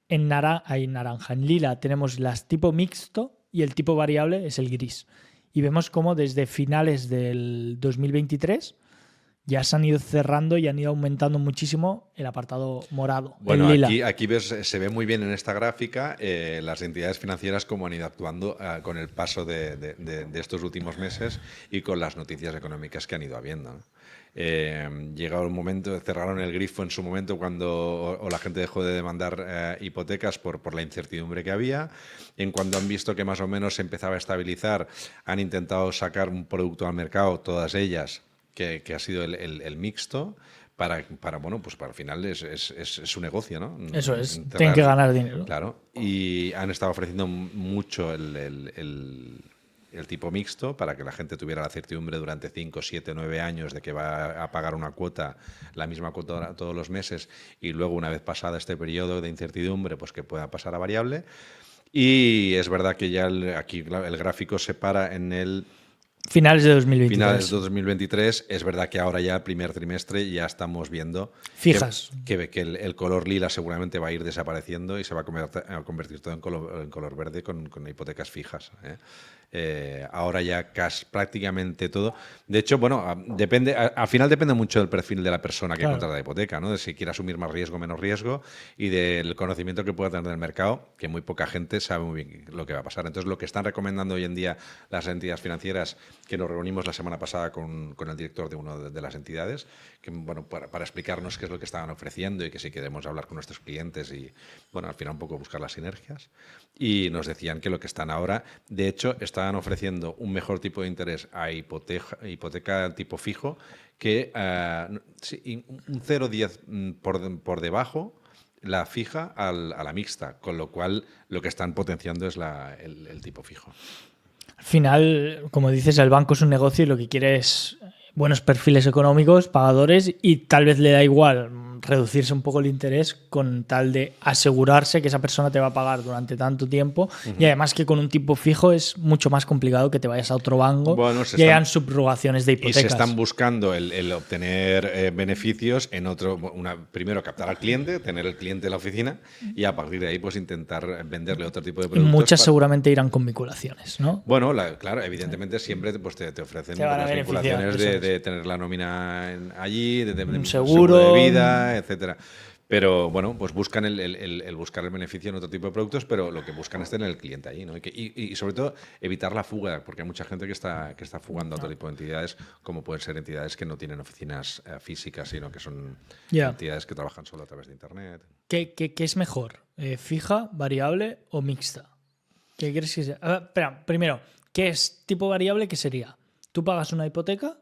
En naranja, en lila tenemos las tipo mixto y el tipo variable es el gris. Y vemos cómo desde finales del 2023 ya se han ido cerrando y han ido aumentando muchísimo el apartado morado, Bueno, el lila. aquí ves, se ve muy bien en esta gráfica las entidades financieras cómo han ido actuando con el paso de estos últimos meses y con las noticias económicas que han ido habiendo, ¿no? Llegado un momento, cerraron el grifo en su momento cuando la gente dejó de demandar hipotecas por la incertidumbre que había. En cuando han visto que más o menos se empezaba a estabilizar, han intentado sacar un producto al mercado, todas ellas, que ha sido el mixto, para bueno, pues para el final es su negocio, ¿no? Eso es, tienen que ganar dinero. Claro, y han estado ofreciendo mucho el tipo mixto para que la gente tuviera la certidumbre durante 5, 7, 9 años de que va a pagar una cuota, la misma cuota todos los meses, y luego una vez pasada este periodo de incertidumbre, pues que pueda pasar a variable. Y es verdad que ya aquí el gráfico se para en el Finales de 2023. Finales de 2023. Es verdad que ahora ya, el primer trimestre, ya estamos viendo Fijas. que el color lila seguramente va a ir desapareciendo y se va a convertir todo en color verde con hipotecas fijas. Ahora ya prácticamente todo. De hecho, bueno, depende. Al final depende mucho del perfil de la persona que contrata la hipoteca, ¿no? De si quiere asumir más riesgo o menos riesgo y del conocimiento que pueda tener del mercado, que muy poca gente sabe muy bien lo que va a pasar. Entonces, lo que están recomendando hoy en día las entidades financieras, que nos reunimos la semana pasada con el director de una de las entidades, que, bueno, para explicarnos qué es lo que estaban ofreciendo y que si queremos hablar con nuestros clientes y, bueno, al final un poco buscar las sinergias. Y nos decían que lo que están ahora, de hecho, estaban ofreciendo un mejor tipo de interés a hipoteca tipo fijo que un 0,10 por debajo la fija a la mixta, con lo cual lo que están potenciando es el tipo fijo. Al final, como dices, el banco es un negocio y lo que quiere es buenos perfiles económicos, pagadores, y tal vez le da igual reducirse un poco el interés con tal de asegurarse que esa persona te va a pagar durante tanto tiempo. Y además que con un tipo fijo es mucho más complicado que te vayas a otro banco y hayan subrogaciones de hipotecas. Y se están buscando el obtener beneficios en otro. Primero captar al cliente, tener el cliente en la oficina y a partir de ahí pues intentar venderle otro tipo de productos. Y muchas seguramente irán con vinculaciones, ¿no? Bueno, claro, evidentemente siempre pues, te ofrecen las vinculaciones de tener la nómina allí, de tener un seguro de vida, etcétera. Pero bueno, pues buscan el buscar el beneficio en otro tipo de productos, pero lo que buscan es tener el cliente ahí, ¿no? Y sobre todo evitar la fuga, porque hay mucha gente que está fugando a otro tipo de entidades, como pueden ser entidades que no tienen oficinas físicas, sino que son entidades que trabajan solo a través de internet. ¿Qué es mejor? ¿Fija, variable o mixta? ¿Qué quieres que sea? Espera, primero, ¿qué es tipo variable? ¿Qué sería? Tú pagas una hipoteca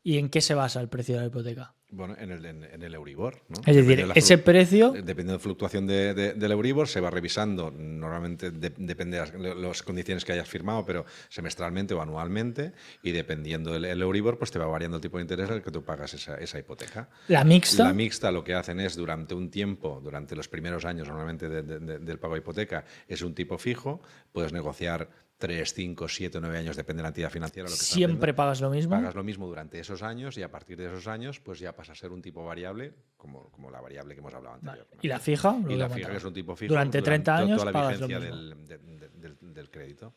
y ¿en qué se basa el precio de la hipoteca? Bueno, en el Euribor, ¿no? Es decir, ese precio... Dependiendo de la fluctuación del Euribor, se va revisando, normalmente depende de las condiciones que hayas firmado, pero semestralmente o anualmente, y dependiendo del Euribor, pues te va variando el tipo de interés al que tú pagas esa hipoteca. ¿La mixta? La mixta lo que hacen es, durante un tiempo, durante los primeros años normalmente del pago de hipoteca, es un tipo fijo, puedes negociar 3, 5, 7, 9 años, depende de la entidad financiera. Lo que ¿Siempre pagas lo mismo? Pagas lo mismo durante esos años y a partir de esos años pues ya pasa a ser un tipo variable, como la variable que hemos hablado anteriormente. ¿Y la fija? Y la fija es un tipo fijo. Durante 30 años toda la pagas vigencia lo mismo. del crédito.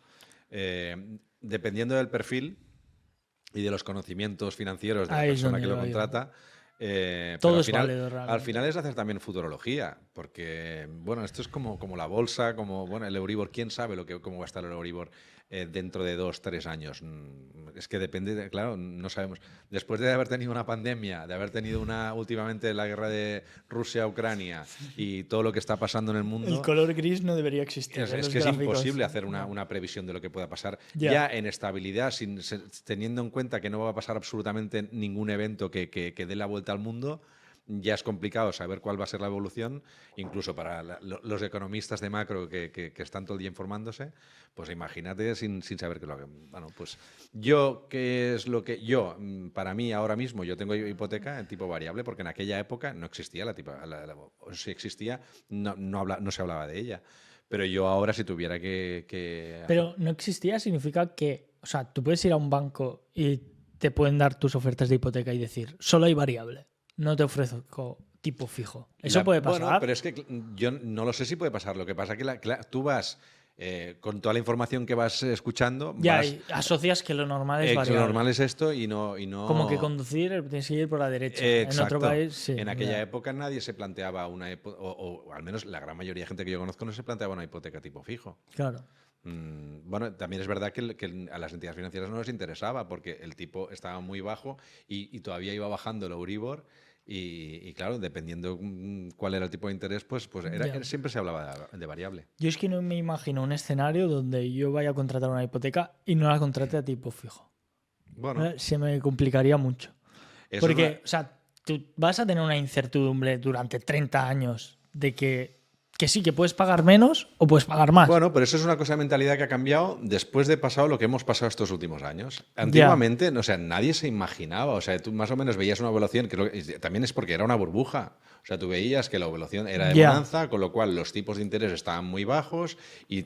Dependiendo del perfil y de los conocimientos financieros de la persona que lo contrata, todo es válido realmente. Al final es hacer también futurología, porque bueno, esto es como la bolsa, como bueno, el Euribor. ¿Quién sabe cómo va a estar el Euribor dentro de 2, 3 años? Es que depende, claro, no sabemos. Después de haber tenido una pandemia, de haber tenido últimamente la guerra de Rusia-Ucrania y todo lo que está pasando en el mundo, el color gris no debería existir. Es que es imposible hacer una previsión de lo que pueda pasar. Ya en estabilidad, teniendo en cuenta que no va a pasar absolutamente ningún evento que dé la vuelta al mundo, ya es complicado saber cuál va a ser la evolución, incluso para los economistas de macro que están todo el día informándose. Pues imagínate sin saber qué es lo que... Bueno, pues para mí ahora mismo, yo tengo hipoteca en tipo variable porque en aquella época no existía o si existía, no se hablaba de ella. Pero yo ahora, si tuviera que... Pero no existía significa que, o sea, tú puedes ir a un banco y te pueden dar tus ofertas de hipoteca y decir, solo hay variable, no te ofrezco tipo fijo. ¿Eso puede pasar? Bueno, pero es que yo no lo sé si puede pasar. Lo que pasa es que tú vas... con toda la información que vas escuchando... Ya, y asocias que lo normal es variable. Lo normal es esto y no... Como que conducir, tienes que ir por la derecha. Exacto. En otro país, sí. En aquella época nadie se planteaba o al menos la gran mayoría de gente que yo conozco no se planteaba una hipoteca tipo fijo. Claro. Bueno, también es verdad que a las entidades financieras no les interesaba porque el tipo estaba muy bajo y todavía iba bajando el Euribor. Y claro, dependiendo cuál era el tipo de interés, pues siempre se hablaba de variable. Yo es que no me imagino un escenario donde yo vaya a contratar una hipoteca y no la contrate a tipo fijo. Bueno, se me complicaría mucho. Porque, o sea, tú vas a tener una incertidumbre durante 30 años de que sí, que puedes pagar menos o puedes pagar más. Bueno, pero eso es una cosa de mentalidad que ha cambiado después de pasado lo que hemos pasado estos últimos años. Antiguamente, o sea, nadie se imaginaba, o sea, tú más o menos veías una evaluación, que también es porque era una burbuja. O sea, tú veías que la evaluación era de bonanza, con lo cual los tipos de interés estaban muy bajos y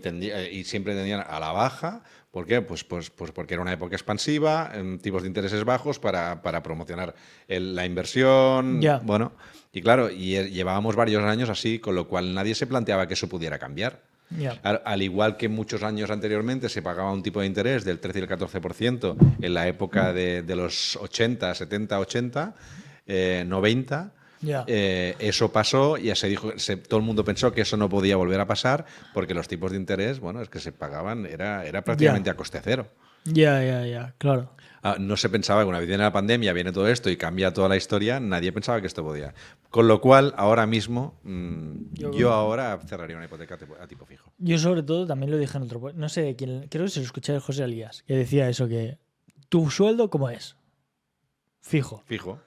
siempre tendían a la baja, ¿Por qué? Pues porque era una época expansiva, en tipos de intereses bajos para promocionar la inversión. Ya. Bueno, y claro, llevábamos varios años así, con lo cual nadie se planteaba que eso pudiera cambiar. Ya. Al igual que muchos años anteriormente se pagaba un tipo de interés del 13 y el 14% en la época de los 80, 70, 80, 90. Ya. Eso pasó y ya se dijo, todo el mundo pensó que eso no podía volver a pasar porque los tipos de interés, bueno, es que se pagaban, era prácticamente a coste cero. Ya, claro. No se pensaba que una vez viene la pandemia, viene todo esto y cambia toda la historia, nadie pensaba que esto podía. Con lo cual, ahora mismo, yo ahora cerraría una hipoteca a tipo fijo. Yo sobre todo también lo dije en otro... No sé quién, creo que se lo escuché de José Elías, que decía eso, que tu sueldo, ¿cómo es? Fijo. Fijo.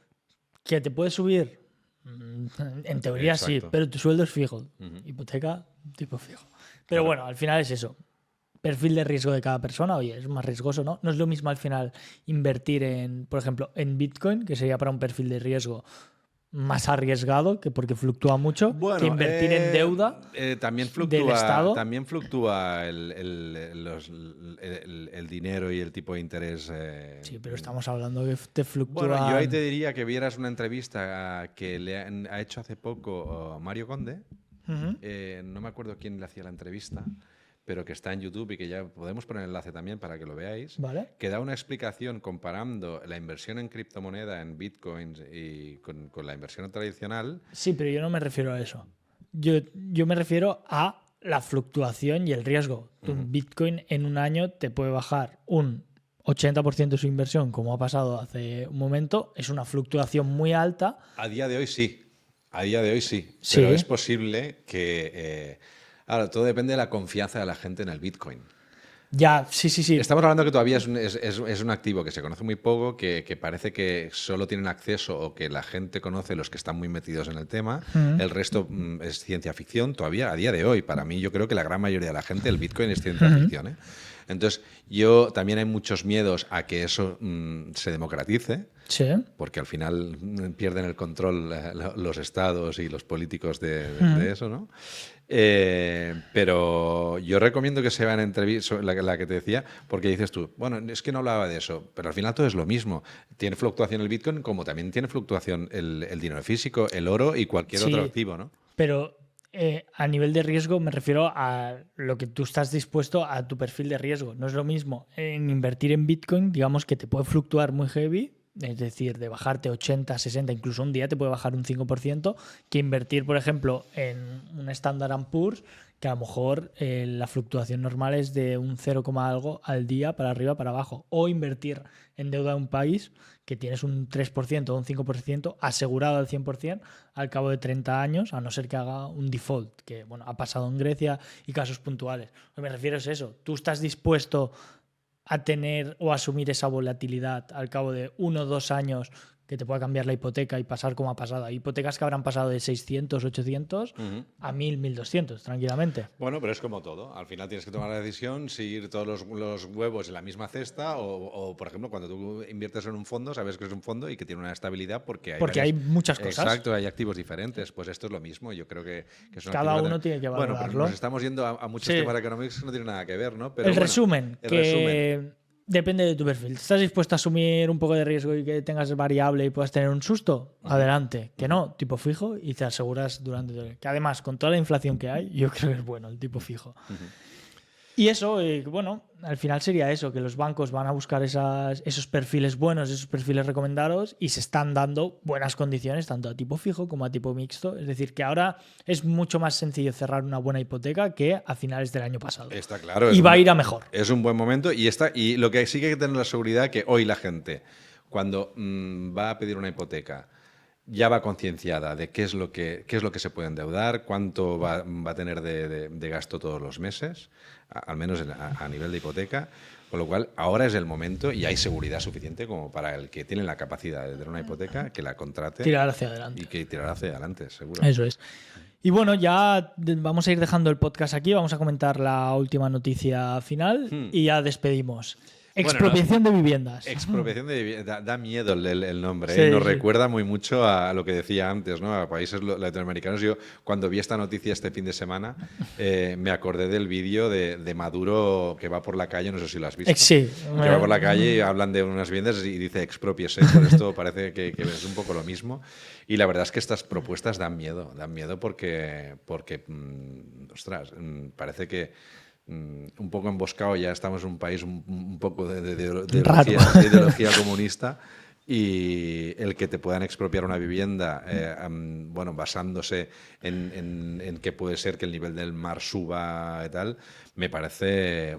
Que te puede subir, en teoría sí, Exacto. pero tu sueldo es fijo. Hipoteca, tipo fijo. Pero Claro. bueno, al final es eso. Perfil de riesgo de cada persona, oye, es más riesgoso, ¿no? No es lo mismo al final invertir en, por ejemplo, en Bitcoin, que sería para un perfil de riesgo más arriesgado, que porque fluctúa mucho, que invertir en deuda también del Estado. También fluctúa el dinero y el tipo de interés. Sí, pero estamos hablando que te fluctúa. Bueno, yo ahí te diría que vieras una entrevista que ha hecho hace poco Mario Conde. No me acuerdo quién le hacía la entrevista, pero que está en YouTube y que ya podemos poner el enlace también para que lo veáis, Vale. que da una explicación comparando la inversión en criptomoneda, en bitcoins, y con la inversión tradicional. Sí, pero yo no me refiero a eso. Yo me refiero a la fluctuación y el riesgo. Un Bitcoin en un año te puede bajar un 80% de su inversión, como ha pasado hace un momento. Es una fluctuación muy alta. A día de hoy sí. A día de hoy sí. Sí. Pero es posible que... ahora, todo depende de la confianza de la gente en el Bitcoin. Ya, sí. Estamos hablando que todavía es un activo que se conoce muy poco, que parece que solo tienen acceso o que la gente conoce los que están muy metidos en el tema. El resto es ciencia ficción todavía a día de hoy. Para mí, yo creo que la gran mayoría de la gente, el Bitcoin es ciencia ficción, ¿eh? Entonces, también hay muchos miedos a que eso se democratice. Sí. Porque al final pierden el control los estados y los políticos de eso, ¿no? Pero yo recomiendo que se vean entrevistas, la que te decía, porque dices tú, bueno, es que no hablaba de eso, pero al final todo es lo mismo. Tiene fluctuación el Bitcoin como también tiene fluctuación el dinero físico, el oro y cualquier otro activo, ¿no? Pero a nivel de riesgo me refiero a lo que tú estás dispuesto a tu perfil de riesgo. No es lo mismo en invertir en Bitcoin, digamos que te puede fluctuar muy heavy, es decir, de bajarte 80, 60, incluso un día te puede bajar un 5%, que invertir, por ejemplo, en un Standard & Poor's, que a lo mejor la fluctuación normal es de un 0, algo al día para arriba, para abajo. O invertir en deuda de un país que tienes un 3% o un 5% asegurado al 100% al cabo de 30 años, a no ser que haga un default, que bueno, ha pasado en Grecia y casos puntuales. Lo que me refiero es eso. ¿Tú estás dispuesto a tener o asumir esa volatilidad al cabo de 1 o 2 años que te pueda cambiar la hipoteca y pasar como ha pasado? Hay hipotecas que habrán pasado de 600, 800 a 1000, 1200, tranquilamente. Bueno, pero es como todo. Al final tienes que tomar la decisión si ir todos los huevos en la misma cesta o, por ejemplo, cuando tú inviertes en un fondo, sabes que es un fondo y que tiene una estabilidad porque hay muchas cosas. Exacto, hay activos diferentes. Pues esto es lo mismo. Yo creo que es una cada uno tiene que valorarlo. Bueno, pero nos estamos yendo a muchos temas económicos que no tienen nada que ver, ¿no? Pero el resumen. Depende de tu perfil. ¿Estás dispuesto a asumir un poco de riesgo y que tengas variable y puedas tener un susto? Adelante. Que no, tipo fijo y te aseguras durante todo el... Que además, con toda la inflación que hay, yo creo que es bueno el tipo fijo. Y eso, bueno, al final sería eso, que los bancos van a buscar esos perfiles buenos, esos perfiles recomendados y se están dando buenas condiciones tanto a tipo fijo como a tipo mixto. Es decir, que ahora es mucho más sencillo cerrar una buena hipoteca que a finales del año pasado. Está claro. Y va a ir a mejor. Es un buen momento y lo que sí que hay que tener la seguridad que hoy la gente, cuando va a pedir una hipoteca, ya va concienciada de qué es lo que se puede endeudar, cuánto va a tener de gasto todos los meses, al menos a nivel de hipoteca, con lo cual ahora es el momento y hay seguridad suficiente como para el que tiene la capacidad de tener una hipoteca que la contrate. Tirar hacia adelante. Y que tirará hacia adelante, seguro. Eso es. Y bueno, ya vamos a ir dejando el podcast aquí, vamos a comentar la última noticia final y ya despedimos. Expropiación de viviendas. Expropiación de vivienda. Da miedo el nombre. Sí, Nos sí. recuerda muy mucho a lo que decía antes, ¿no? A países latinoamericanos. Yo, cuando vi esta noticia este fin de semana, me acordé del vídeo de Maduro que va por la calle, no sé si lo has visto. Sí. Que va por la calle y hablan de unas viviendas y dice expropiese. Por esto parece que es un poco lo mismo. Y la verdad es que estas propuestas dan miedo porque ostras, parece que un poco emboscado, ya estamos en un país un poco de ideología comunista, y el que te puedan expropiar una vivienda bueno, basándose en que puede ser que el nivel del mar suba y tal, me parece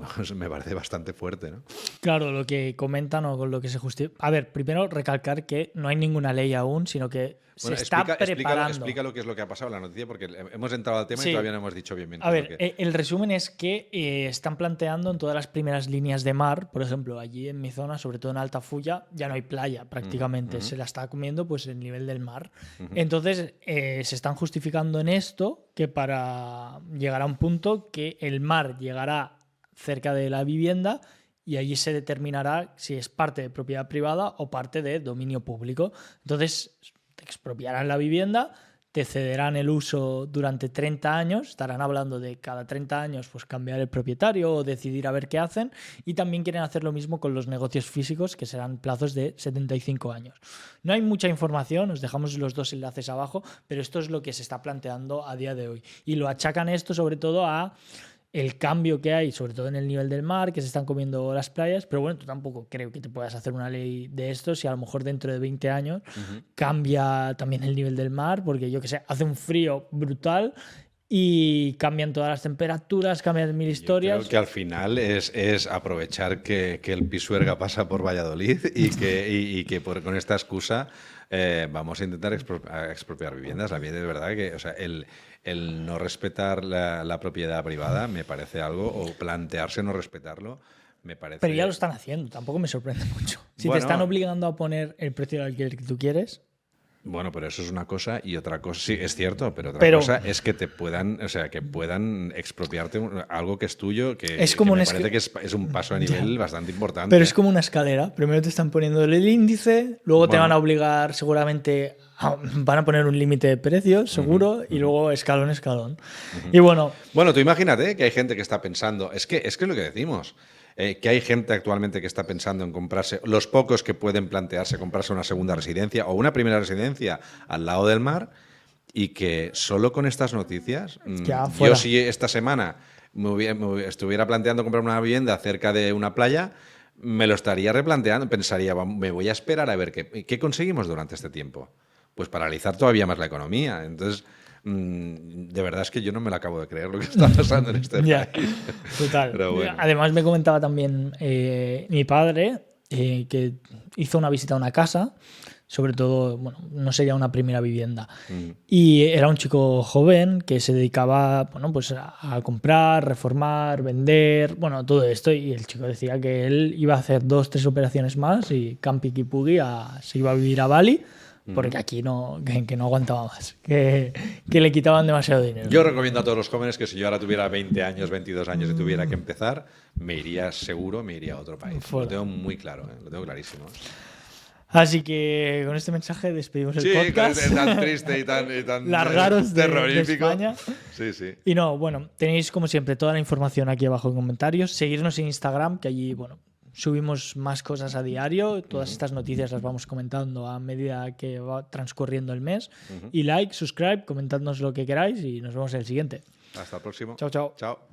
bastante fuerte, ¿no? Claro, lo que comentan o con lo que se justifica. A ver, primero recalcar que no hay ninguna ley aún, sino que se está preparando. Explica lo que es lo que ha pasado en la noticia, porque hemos entrado al tema y todavía no hemos dicho bien. A ver, el resumen es que están planteando en todas las primeras líneas de mar, por ejemplo, allí en mi zona, sobre todo en Altafulla, ya no hay playa prácticamente, se la está comiendo pues el nivel del mar. Entonces, se están justificando en esto que para llegar a un punto que el mar llegará cerca de la vivienda y allí se determinará si es parte de propiedad privada o parte de dominio público. Entonces, te expropiarán la vivienda, te cederán el uso durante 30 años, estarán hablando de cada 30 años pues cambiar el propietario o decidir a ver qué hacen, y también quieren hacer lo mismo con los negocios físicos, que serán plazos de 75 años. No hay mucha información, os dejamos los dos enlaces abajo, pero esto es lo que se está planteando a día de hoy. Y lo achacan esto sobre todo a el cambio que hay, sobre todo en el nivel del mar, que se están comiendo las playas, pero bueno, tú tampoco creo que te puedas hacer una ley de esto si a lo mejor dentro de 20 años cambia también el nivel del mar, porque yo que sé, hace un frío brutal y cambian todas las temperaturas, cambian mil historias. Yo creo que al final es aprovechar que el Pisuerga pasa por Valladolid y que con esta excusa vamos a intentar expropiar viviendas. La vida es verdad que, o sea, el no respetar la propiedad privada me parece algo, o plantearse no respetarlo, me parece... Pero ya lo están haciendo, tampoco me sorprende mucho. Si Bueno, te están obligando a poner el precio del alquiler que tú quieres... Bueno, pero eso es una cosa, y otra cosa, sí, es cierto, pero otra cosa es que te puedan, o sea, que puedan expropiarte algo que es tuyo, que es como me parece que es un paso a nivel bastante importante. Pero es como una escalera. Primero te están poniendo el índice, luego te van a obligar seguramente, van a poner un límite de precios, seguro, y luego escalón, escalón. Y bueno... Bueno, tú imagínate que hay gente que está pensando, es que es lo que decimos, que hay gente actualmente que está pensando en comprarse, los pocos que pueden plantearse comprarse una segunda residencia o una primera residencia al lado del mar, y que solo con estas noticias, yo si esta semana me estuviera planteando comprar una vivienda cerca de una playa, me lo estaría replanteando, pensaría, me voy a esperar a ver qué conseguimos durante este tiempo. Pues paralizar todavía más la economía. Entonces... de verdad es que yo no me lo acabo de creer lo que está pasando en este país. Total. Pero bueno. Además me comentaba también mi padre que hizo una visita a una casa, sobre todo, bueno, no sería una primera vivienda, y era un chico joven que se dedicaba, bueno, pues a comprar, reformar, vender, bueno, todo esto, y el chico decía que él iba a hacer 2-3 operaciones más y campi kipugi se iba a vivir a Bali, porque aquí que no aguantaba más, que le quitaban demasiado dinero. Yo recomiendo a todos los jóvenes que si yo ahora tuviera 20 años, 22 años y tuviera que empezar, me iría a otro país. Lo tengo muy claro, lo tengo clarísimo. Así que con este mensaje despedimos el podcast. Sí, tan triste y tan largaros terrorífico. de España. Sí. Y no, bueno, tenéis como siempre toda la información aquí abajo en comentarios. Seguirnos en Instagram, que allí, bueno, subimos más cosas a diario. Todas estas noticias las vamos comentando a medida que va transcurriendo el mes. Y like, subscribe, comentadnos lo que queráis y nos vemos en el siguiente. Hasta el próximo. Chao, chao. Chao.